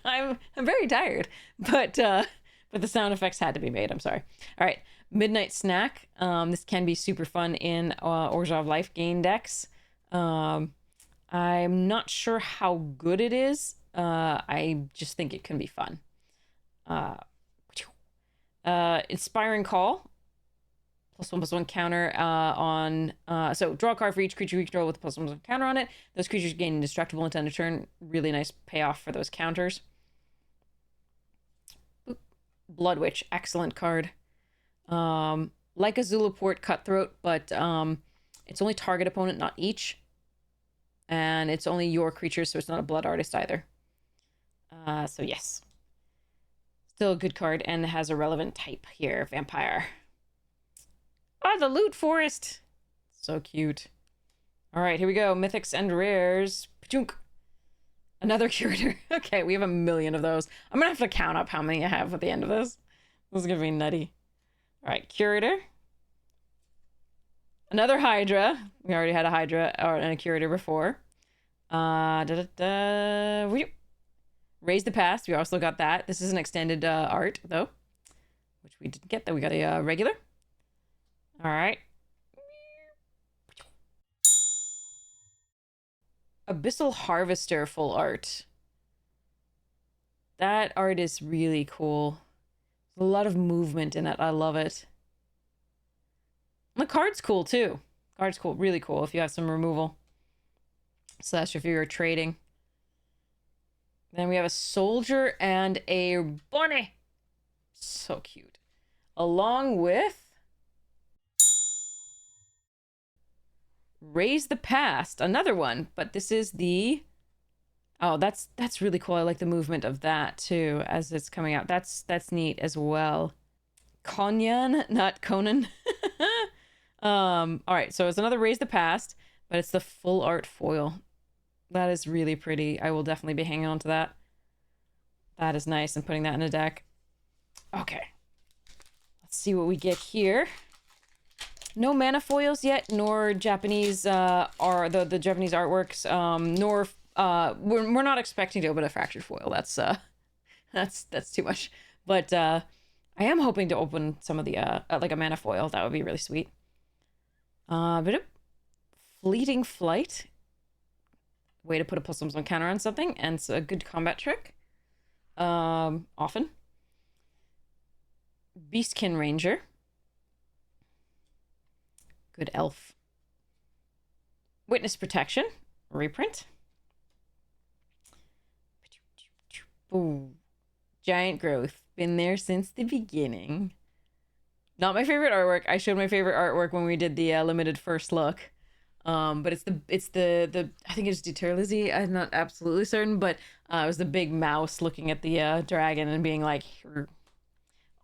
I'm very tired, but the sound effects had to be made. I'm sorry. All right, Midnight Snack. This can be super fun in Orzhov Life Gain decks. I'm not sure how good it is. I just think it can be fun. Inspiring Call. +1/+1 counter on so draw a card for each creature you control with a +1/+1 counter on it. Those creatures gain indestructible until end of turn. Really nice payoff for those counters. Blood Witch, excellent card. Like a Zulaport Cutthroat, but it's only target opponent, not each. And it's only your creature, so it's not a Blood Artist either. So yes. Still a good card, and has a relevant type here, Vampire. Ah, the Loot Forest! So cute. Alright, here we go. Mythics and Rares. Pachunk. Another Curator. Okay, we have a million of those. I'm gonna have to count up how many I have at the end of this. This is gonna be nutty. Alright, Curator. Another Hydra. We already had a Hydra and a Curator before. Raise the Past. We also got that. This is an extended art, though. Which we didn't get, though. We got a regular. Alright. Abyssal Harvester full art. That art is really cool. There's a lot of movement in it. I love it. And the card's cool, too. Card's cool. Really cool if you have some removal. Slash if you're trading. Then we have a soldier and a bunny. So cute. Along with Raise the Past, another one, but this is the... Oh, that's really cool. I like the movement of that too as it's coming out. That's neat as well. Konyan, not Conan. All right, so it's another Raise the Past, but it's the full art foil. That is really pretty. I will definitely be hanging on to that. That is nice, and putting that in a deck. Okay. Let's see what we get here. No mana foils yet, nor Japanese are the Japanese artworks, nor we're not expecting to open a fractured foil. That's too much. But I am hoping to open some of the like a mana foil. That would be really sweet. Fleeting Flight. Way to put a +1/+1 counter on something, and it's a good combat trick. Often. Beastkin Ranger. Good elf. Witness Protection. Reprint. Ooh. Giant Growth. Been there since the beginning. Not my favorite artwork. I showed my favorite artwork when we did the limited first look. But it's the I think it's Deterlizy. I'm not absolutely certain, but it was the big mouse looking at the dragon and being like, or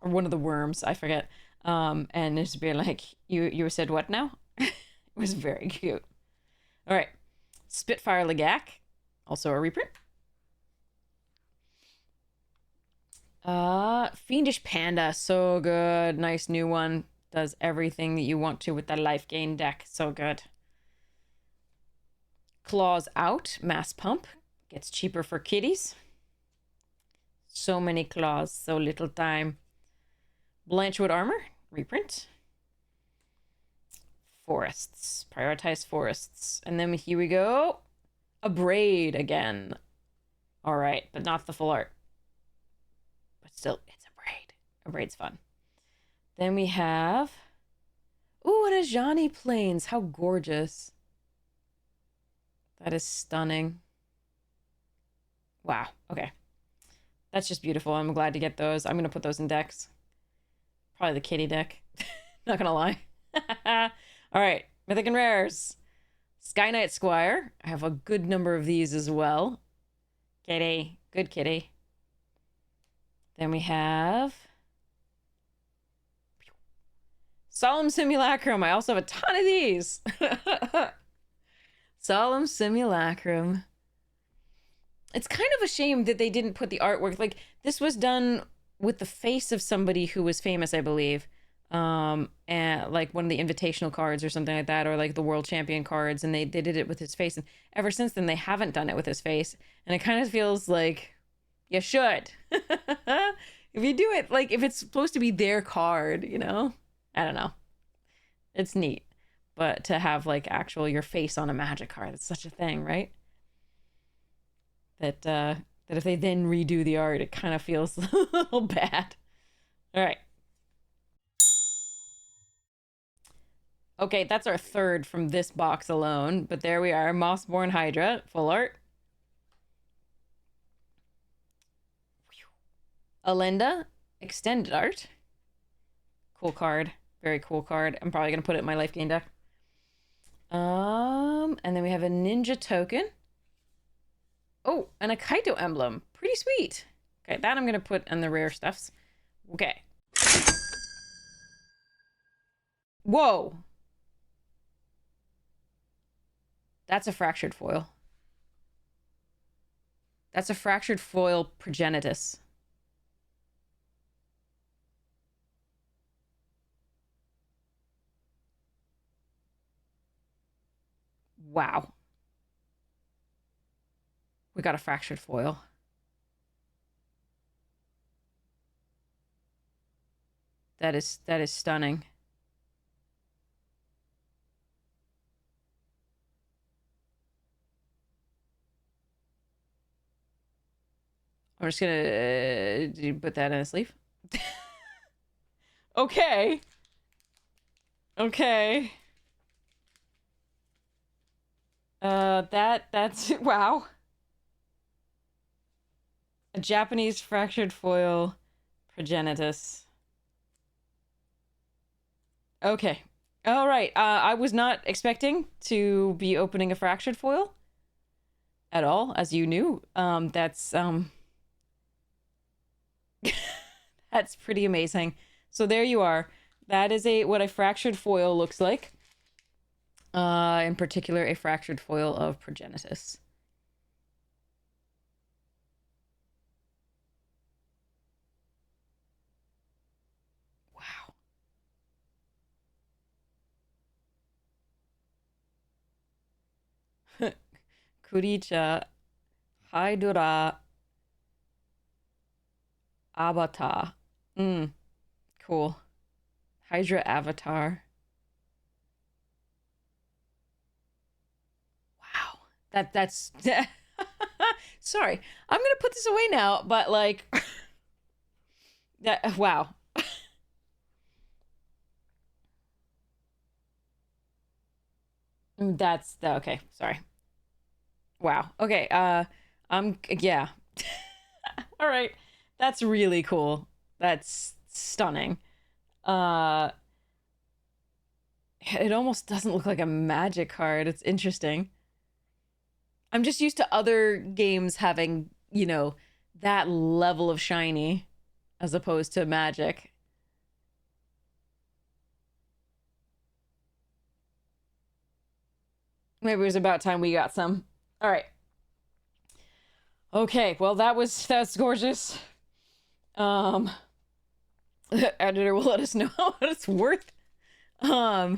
one of the worms, I forget. And it's being like, you said what now? It was very cute. All right, Spitfire Lagak, also a reprint. Fiendish Panda, so good. Nice new one. Does everything that you want to with that life gain deck. So good. Claws Out, Mass Pump. Gets cheaper for kitties. So many claws, so little time. Blanchwood Armor, reprint. Forests. Prioritize forests. And then here we go. A Braid again. All right, but not the full art. But still, it's a braid. A braid's fun. Then we have... Ooh, an Ajani Plains. How gorgeous. That is stunning. Wow. Okay. That's just beautiful. I'm glad to get those. I'm going to put those in decks. Probably the kitty deck. Not going to lie. All right. Mythic and Rares. Sky Knight Squire. I have a good number of these as well. Kitty. Good kitty. Then we have... Solemn Simulacrum. I also have a ton of these. Solemn Simulacrum. It's kind of a shame that they didn't put the artwork. Like, this was done with the face of somebody who was famous, I believe. And like one of the invitational cards or something like that, or like the world champion cards, and they did it with his face. And ever since then, they haven't done it with his face. And it kind of feels like you should. If you do it, like, if it's supposed to be their card, you know? I don't know. It's neat. But to have, like, actual your face on a Magic card, it's such a thing, right? That if they then redo the art, it kind of feels a little bad. All right. Okay, that's our third from this box alone, but there we are. Mossborn Hydra, full art. Alinda, extended art. Cool card. Very cool card. I'm probably gonna put it in my life gain deck. And then we have a ninja token. Oh, and a Kaito emblem. Pretty sweet. Okay, that I'm gonna put in the rare stuffs. Okay. Whoa. That's a fractured foil. That's a fractured foil Progenitus. Wow. We got a fractured foil. That is stunning. I'm just gonna put that in a sleeve. Okay. Okay. That's wow. A Japanese fractured foil Progenitus. Okay. All right. I was not expecting to be opening a fractured foil at all, as you knew. That's that's pretty amazing. So there you are. That is what a fractured foil looks like. In particular, a fractured foil of Progenitus. Wow. Kuricha Hydra Avatar. Cool. Hydra Avatar. Wow. That's sorry. I'm gonna put this away now, but like that wow. That's okay, sorry. Wow. Okay, yeah. All right. That's really cool. That's stunning. Uh it almost doesn't look like a magic card. It's interesting. I'm just used to other games having, that level of shiny as opposed to magic. Maybe it was about time we got some. All right. Okay, well that's gorgeous. Editor will let us know what it's worth. Wow.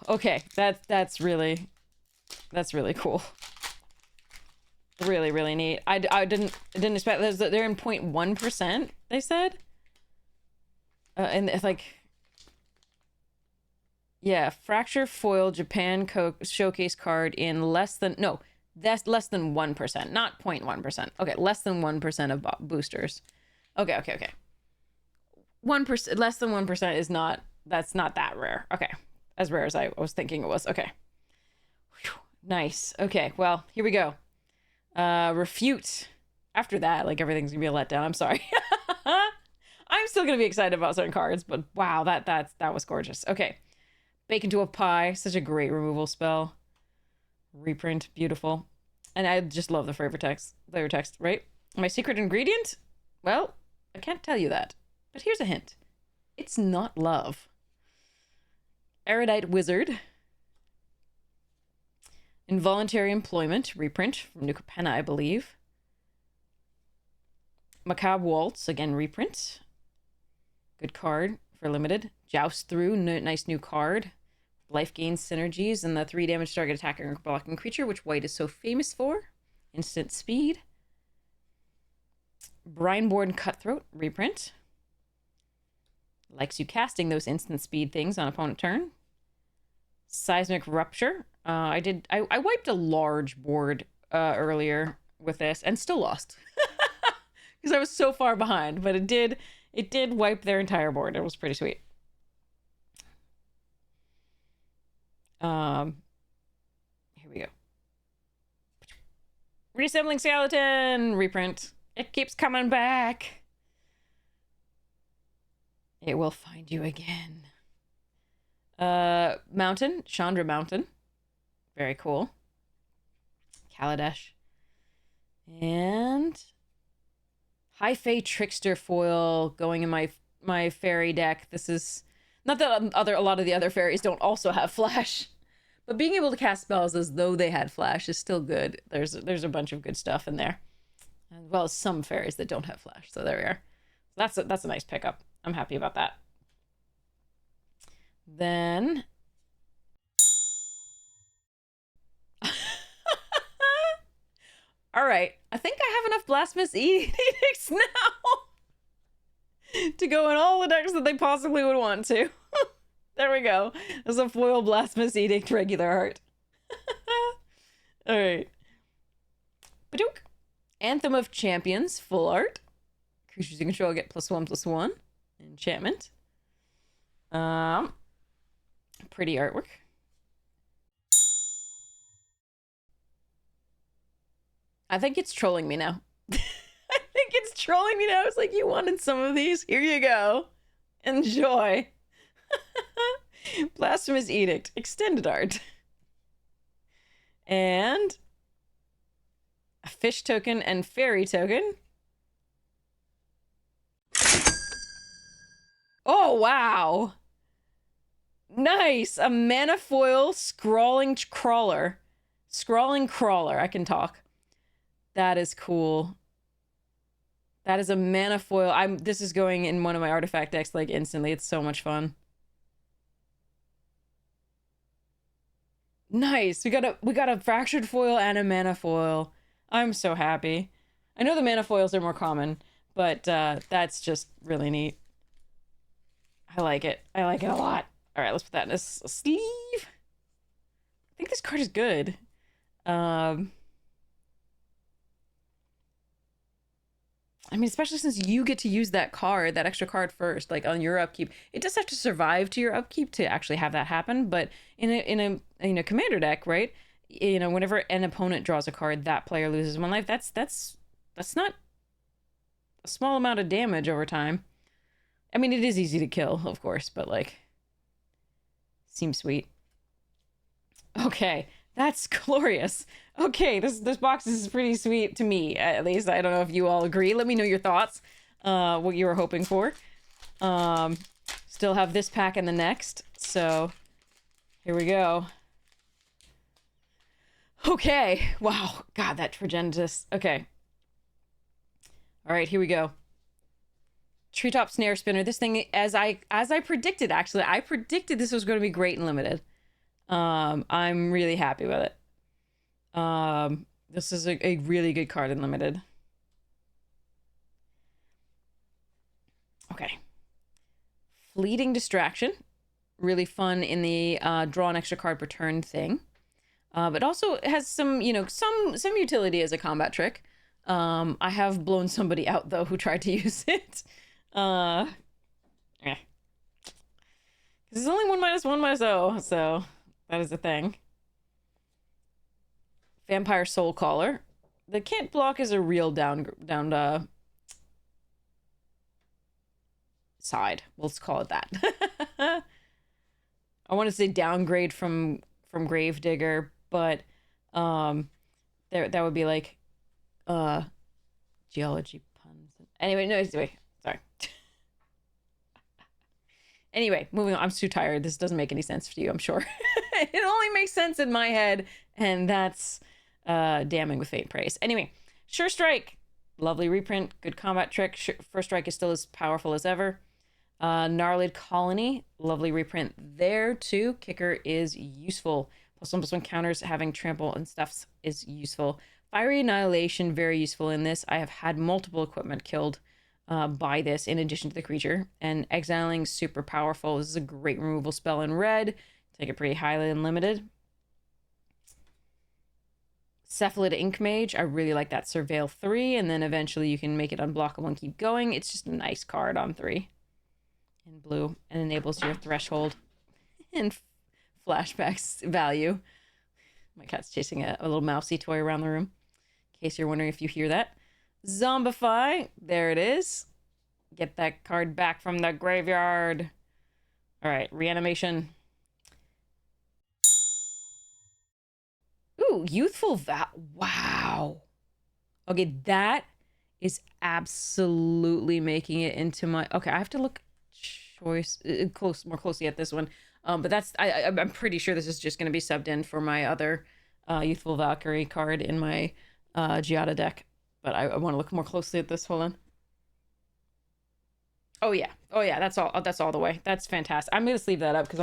Okay, that's really cool. Really, really neat. I didn't expect this. They're in 0.1%. They said, and it's like, yeah, fracture foil Japan showcase card in that's less than 1%, not 0.1%. Okay, less than 1% of boosters. Okay. 1%, less than 1% is not. That's not that rare. Okay, as rare as I was thinking it was. Okay. Whew. Nice. Okay, well, here we go. Refute. After that, like, everything's gonna be a letdown. I'm sorry. I'm still gonna be excited about certain cards, but wow, that was gorgeous. Okay. Bake into a pie. Such a great removal spell. Reprint. Beautiful. And I just love the flavor text, right? My secret ingredient? Well, I can't tell you that. But here's a hint. It's not love. Erudite Wizard. Involuntary Employment, reprint from New Capenna, I believe. Macabre Waltz, again, reprint. Good card for limited. Joust Through, nice new card. Life gains synergies and the 3 damage target attacking or blocking creature, which white is so famous for. Instant speed. Brineborn Cutthroat, reprint. Likes you casting those instant speed things on opponent turn. Seismic Rupture. I wiped a large board earlier with this and still lost because I was so far behind, but it did wipe their entire board. It was pretty sweet. Here we go. Reassembling skeleton reprint. It keeps coming back. It will find you again. Mountain, Chandra Mountain. Very cool. Kaladesh. And High Fae Trickster foil going in my fairy deck. This is not that a lot of the other fairies don't also have flash, but being able to cast spells as though they had flash is still good. There's a bunch of good stuff in there, as well as some fairies that don't have flash. So there we are. That's a nice pickup. I'm happy about that. Then all right, I think I have enough Blasphemous Edicts now to go in all the decks that they possibly would want to. There we go. There's a foil Blasphemous Edict regular art. All right. Badook. Anthem of Champions full art. Creatures you control get +1/+1. Enchantment. Pretty artwork. I think it's trolling me now. I think it's trolling me now. It's like, you wanted some of these? Here you go. Enjoy. Blasphemous Edict. Extended art. And a fish token and fairy token. Oh, wow. Nice. A mana foil scrawling crawler. Scrawling crawler. I can talk. That is cool. That is a mana foil. This is going in one of my artifact decks like instantly. It's so much fun. Nice. We got a fractured foil and a mana foil. I'm so happy. I know the mana foils are more common, but that's just really neat. I like it. I like it a lot. All right, let's put that in a sleeve. I think this card is good. I mean, especially since you get to use that card, that extra card first, like on your upkeep. It does have to survive to your upkeep to actually have that happen, but in a commander deck, right? You know, whenever an opponent draws a card, that player loses 1 life. That's not a small amount of damage over time. I mean, it is easy to kill, of course, but like, seems sweet. Okay, that's glorious. Okay, this box is pretty sweet to me, at least. I don't know if you all agree. Let me know your thoughts, what you were hoping for. Still have this pack in the next, so here we go. Okay, wow, God, that Trigentis. Okay. All right, here we go. Treetop Snare Spinner. This thing, as I predicted, actually, I predicted this was going to be great and limited. I'm really happy with it. This is a really good card in limited. Okay. Fleeting Distraction. Really fun in the draw an extra card per turn thing. But also has some, you know, some utility as a combat trick. I have blown somebody out, though, who tried to use it. Because it's only 1/1/0, so that is a thing. Vampire Soul Caller. The can't block is a real down side. Let's call it that. I want to say downgrade from Gravedigger, but that would be like geology puns. Anyway, sorry. Anyway, moving on. I'm too tired. This doesn't make any sense to you, I'm sure. It only makes sense in my head, and that's damning with faint praise. Anyway, Sure Strike. Lovely reprint. Good combat trick. First Strike is still as powerful as ever. Gnarled Colony. Lovely reprint there, too. Kicker is useful. +1/+1 counters, having trample and stuff is useful. Fiery Annihilation, very useful in this. I have had multiple equipment killed by this in addition to the creature. And Exiling, super powerful. This is a great removal spell in red. Take it pretty highly and limited. Cephalid Ink Mage. I really like that. Surveil 3, and then eventually you can make it unblockable and keep going. It's just a nice card on 3 in blue and enables your threshold. And flashbacks value. My cat's chasing a little mousy toy around the room, in case you're wondering if you hear that. Zombify, there it is. Get that card back from the graveyard. All right, reanimation. Ooh, youthful wow. Okay, that is absolutely making it into my... Okay, I have to look more closely at this one. But that's... I'm pretty sure this is just going to be subbed in for my other Youthful Valkyrie card in my Giada deck. But I want to look more closely at this. Hold on. Oh yeah, that's all the way. That's fantastic. I'm gonna sleeve that up because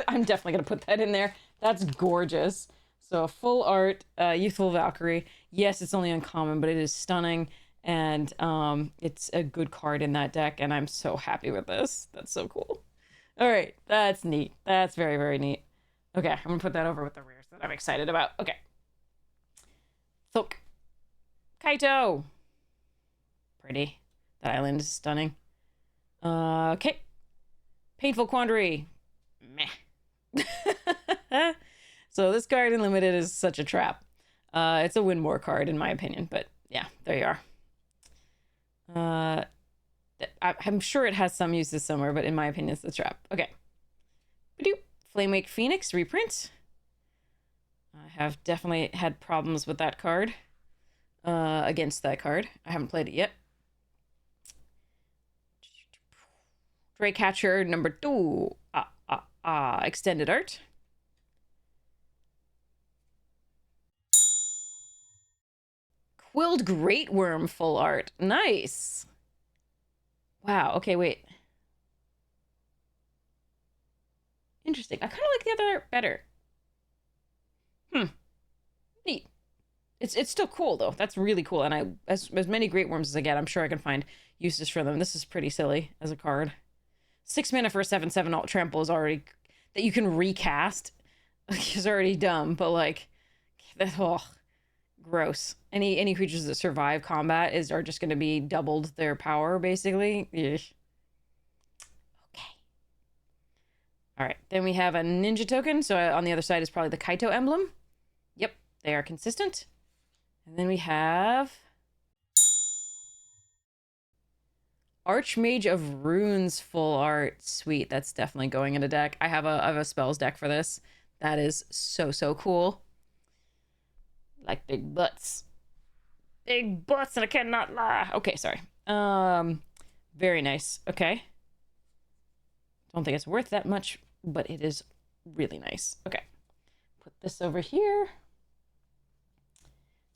I'm definitely gonna put that in there. That's gorgeous. So full art, Youthful Valkyrie. Yes, it's only uncommon, but it is stunning, and it's a good card in that deck, and I'm so happy with this. That's so cool. All right, that's neat. That's very, very neat. Okay, I'm gonna put that over with the rares that I'm excited about. Okay. Thok. Kaito. Pretty. That island is stunning. Okay. Painful Quandary. Meh. So this card in Limited is such a trap. It's a win more card in my opinion, but yeah, there you are. I'm sure it has some uses somewhere, but in my opinion, it's the trap. Okay. Flamewake Phoenix reprint. I have definitely had problems with that card. Against that card. I haven't played it yet. Draycatcher number 2. Extended art. Quilled Great Worm full art. Nice. Wow. Okay, wait. Interesting. I kind of like the other art better. Neat. It's still cool though. That's really cool. And as many Great Worms as I get, I'm sure I can find uses for them. This is pretty silly as a card. 6 mana for a 7/7 alt trample is already that you can recast. Is already dumb, but like, gross. Any creatures that survive combat are just going to be doubled their power basically. Eesh. Okay. All right. Then we have a ninja token. So on the other side is probably the Kaito emblem. Yep, they are consistent. And then we have Archmage of Runes full art. Sweet, that's definitely going in a deck. I have a spells deck for this. That is so cool. Like big butts. Big butts, and I cannot lie. Okay, sorry. Very nice. Okay. Don't think it's worth that much, but it is really nice. Okay. Put this over here.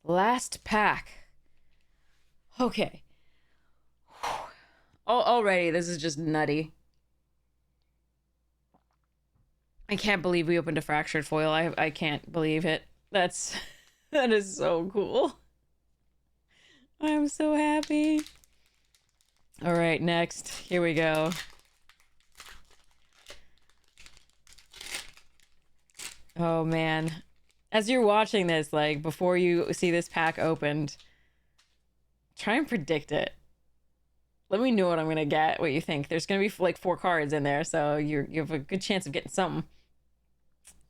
Last pack. Okay. Already, this is just nutty. I can't believe we opened a fractured foil. I can't believe it. That is so cool. I'm so happy. All right, next. Here we go. Oh man. As you're watching this, like before you see this pack opened, try and predict it. Let me know what I'm gonna get, what you think. There's gonna be like 4 cards in there, so you have a good chance of getting something.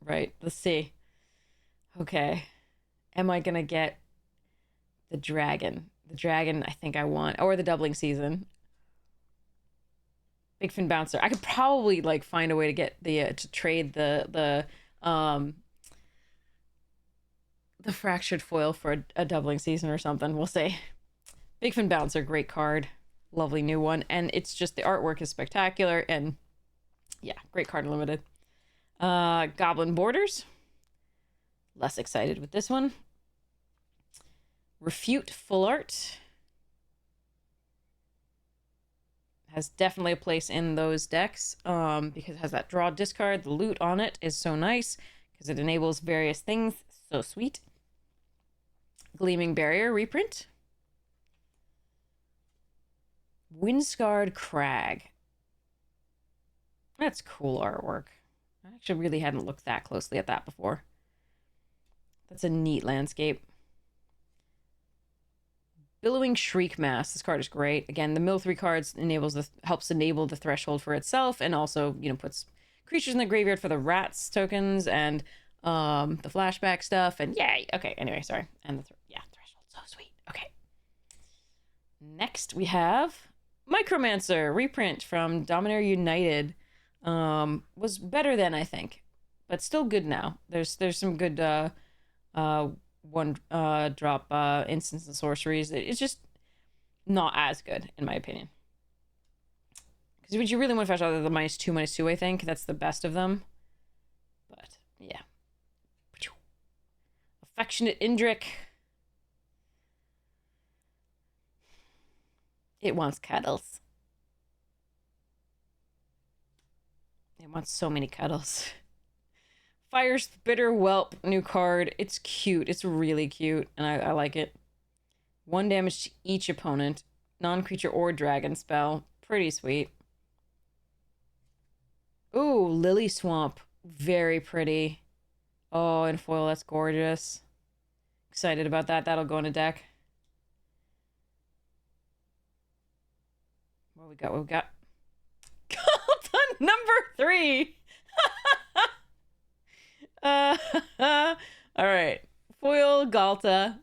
Right, let's see. Okay. Am I gonna get the dragon? The dragon I think I want. Or the doubling season. Big Fin Bouncer. I could probably like find a way to get the to trade the fractured foil for a doubling season or something. We'll see. Big Fin Bouncer, great card. Lovely new one. And it's just the artwork is spectacular. And yeah, great card limited. Goblin Borders. Less excited with this one. Refute full art. Has definitely a place in those decks because it has that draw discard. The loot on it is so nice because it enables various things. So sweet. Gleaming Barrier reprint. Windscarred Crag. That's cool artwork. I actually really hadn't looked that closely at that before. That's a neat landscape. Billowing Shriek Mass. This card is great. Again, the mill 3 cards helps enable the threshold for itself, and also, puts creatures in the graveyard for the rats tokens and the flashback stuff. And yay. Okay, anyway, sorry. And yeah, threshold, so sweet. Okay. Next we have Micromancer reprint from Dominaria United. Was better than I think, but still good now. There's some good one drop instants and sorceries. It's just not as good in my opinion. Because would you really want to fetch out the -2/-2? I think that's the best of them. But yeah, Affectionate Indrik. It wants cuddles. It wants so many cuddles. Fire's Bitter Whelp, new card. It's cute. It's really cute, and I like it. 1 damage to each opponent. Non-creature or dragon spell. Pretty sweet. Ooh, Lily Swamp. Very pretty. Oh, and foil, that's gorgeous. Excited about that. That'll go in a deck. What we got? What we got? Ghalta number 3. All right. Foil Ghalta.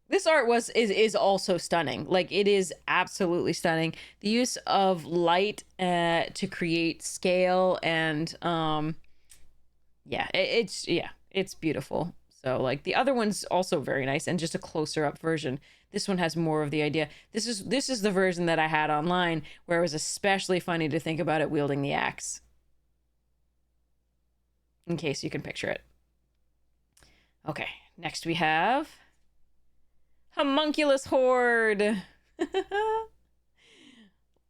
This art is also stunning. Like, it is absolutely stunning. The use of light to create scale and yeah, it's beautiful. So like the other one's also very nice and just a closer up version. This one has more of the idea. This is the version that I had online where it was especially funny to think about it wielding the axe. In case you can picture it. Okay, next we have Homunculus Horde.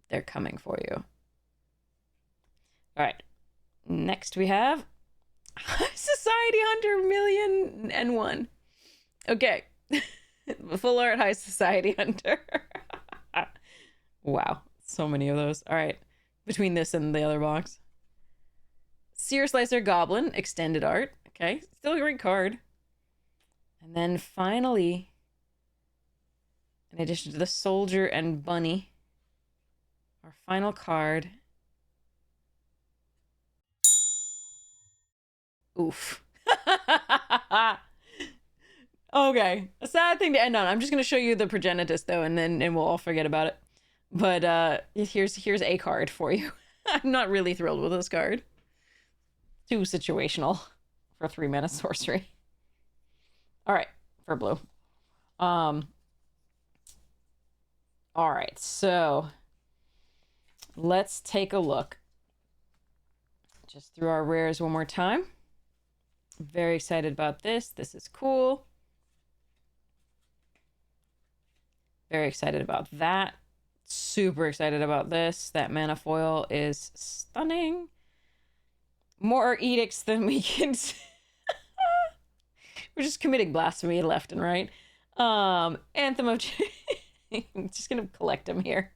They're coming for you. All right. Next we have Society Hunter 1,000,001. Okay. Full art High Society Hunter. Wow. So many of those. All right. Between this and the other box. Seer Slicer Goblin, extended art. Okay. Still a great card. And then finally, in addition to the Soldier and Bunny, our final card. Oof. Okay. A sad thing to end on. I'm just going to show you the Progenitus, though, and we'll all forget about it. But here's a card for you. I'm not really thrilled with this card. Too situational for 3-mana sorcery. All right, for blue. All right, so let's take a look. Just through our rares one more time. Very excited about this. This is cool. Very excited about that. Super excited about this. That mana foil is stunning. More edicts than we can. We're just committing blasphemy left and right. Anthem of... I'm just going to collect them here.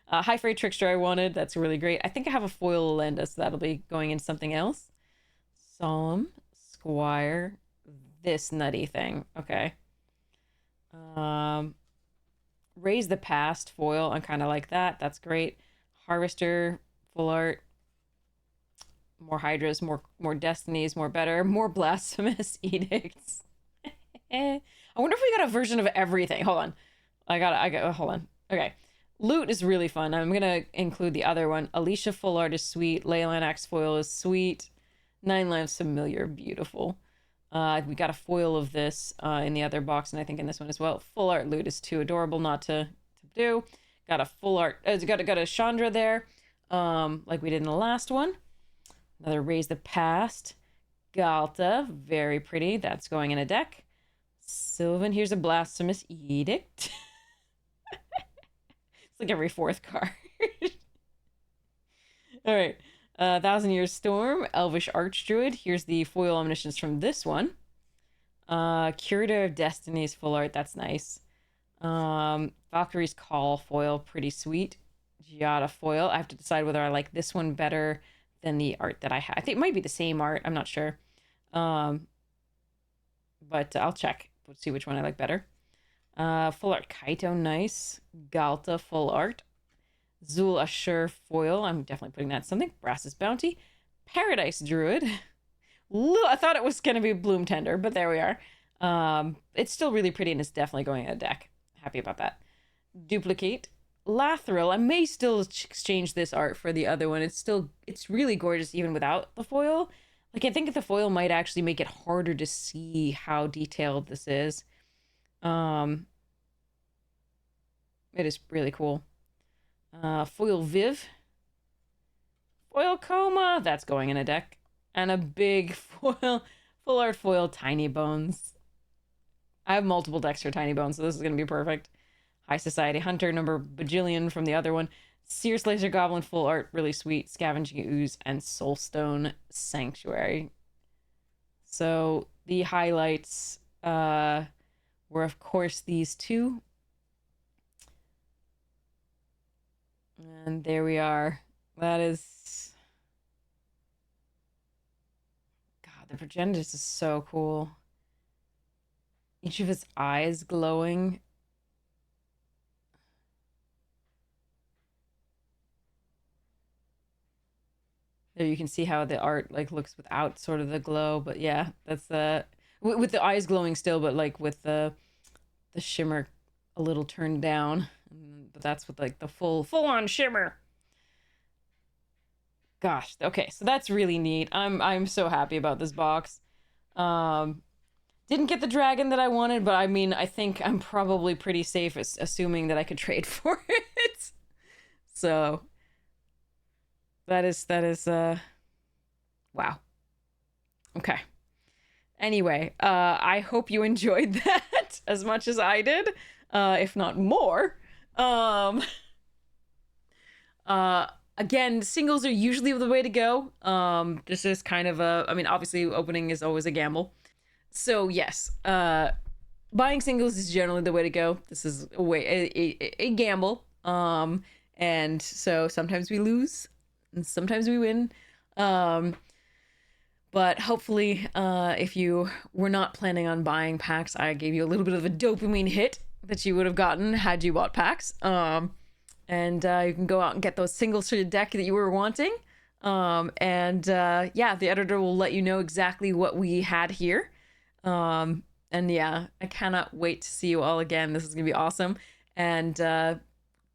High Freight Trickster I wanted. That's really great. I think I have a foil Elenda, so that'll be going in something else. Solemn Squire. This nutty thing. Okay. Raise the Past foil. I kind of like that. That's great. Harvester, full art. More Hydras, more Destinies, more better. More Blasphemous Edicts. I wonder if we got a version of everything. Hold on. Hold on. Okay. Loot is really fun. I'm going to include the other one. Alicia full art is sweet. Leyline Axe foil is sweet. Nine Lives Familiar, beautiful. We got a foil of this in the other box, and I think in this one as well. Full art loot is too adorable not to do. Got a full art. Got a Chandra there, like we did in the last one. Another Raise the Past. Ghalta, very pretty. That's going in a deck. Sylvan, here's a Blasphemous Edict. It's like every fourth card. All right. 1,000 Years Storm, Elvish Archdruid. Here's the foil Omniscience from this one. Curator of Destinies full art. That's nice. Valkyrie's Call foil. Pretty sweet. Giada foil. I have to decide whether I like this one better than the art that I have. I think it might be the same art. I'm not sure. But I'll check. Let's see which one I like better. Full art Kaito, nice. Ghalta full art. Zul Ashur foil. I'm definitely putting that in something. Brass's Bounty. Paradise Druid. I thought it was going to be Bloom Tender, but there we are. It's still really pretty and it's definitely going in a deck. Happy about that. Duplicate. Lathril. I may still exchange this art for the other one. It's really gorgeous even without the foil. Like, I think the foil might actually make it harder to see how detailed this is. It is really cool. Foil Viv. Foil Coma. That's going in a deck. And a big foil, full art foil Tiny Bones. I have multiple decks for Tiny Bones, so this is going to be perfect. High Society Hunter, number bajillion from the other one. Seer Laser Goblin, full art, really sweet. Scavenging Ooze, and Soulstone Sanctuary. So the highlights were, of course, these two. And there we are. That is... God, the Progenitus is so cool. Each of its eyes glowing. There you can see how the art like looks without sort of the glow, but yeah, that's with the eyes glowing still, but like with the shimmer a little turned down. But that's with like the full on shimmer. Gosh, okay, so that's really neat. I'm so happy about this box. Didn't get the dragon that I wanted, but I mean, I think I'm probably pretty safe assuming that I could trade for it. So that is wow. Okay. Anyway, I hope you enjoyed that as much as I did, if not more. Again, singles are usually the way to go. This is kind of I mean, obviously opening is always a gamble. So yes, buying singles is generally the way to go. This is a gamble. And so sometimes we lose and sometimes we win. But hopefully, if you were not planning on buying packs, I gave you a little bit of a dopamine hit that you would have gotten had you bought packs. And you can go out and get those singles for the deck that you were wanting. Yeah, the editor will let you know exactly what we had here. And yeah, I cannot wait to see you all again. This is gonna be awesome. And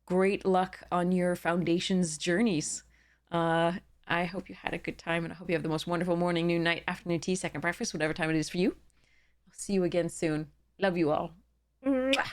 great luck on your Foundations journeys. I hope you had a good time, and I hope you have the most wonderful morning, noon, night, afternoon, tea, second breakfast, whatever time it is for you. I'll see you again soon. Love you all. Mwah.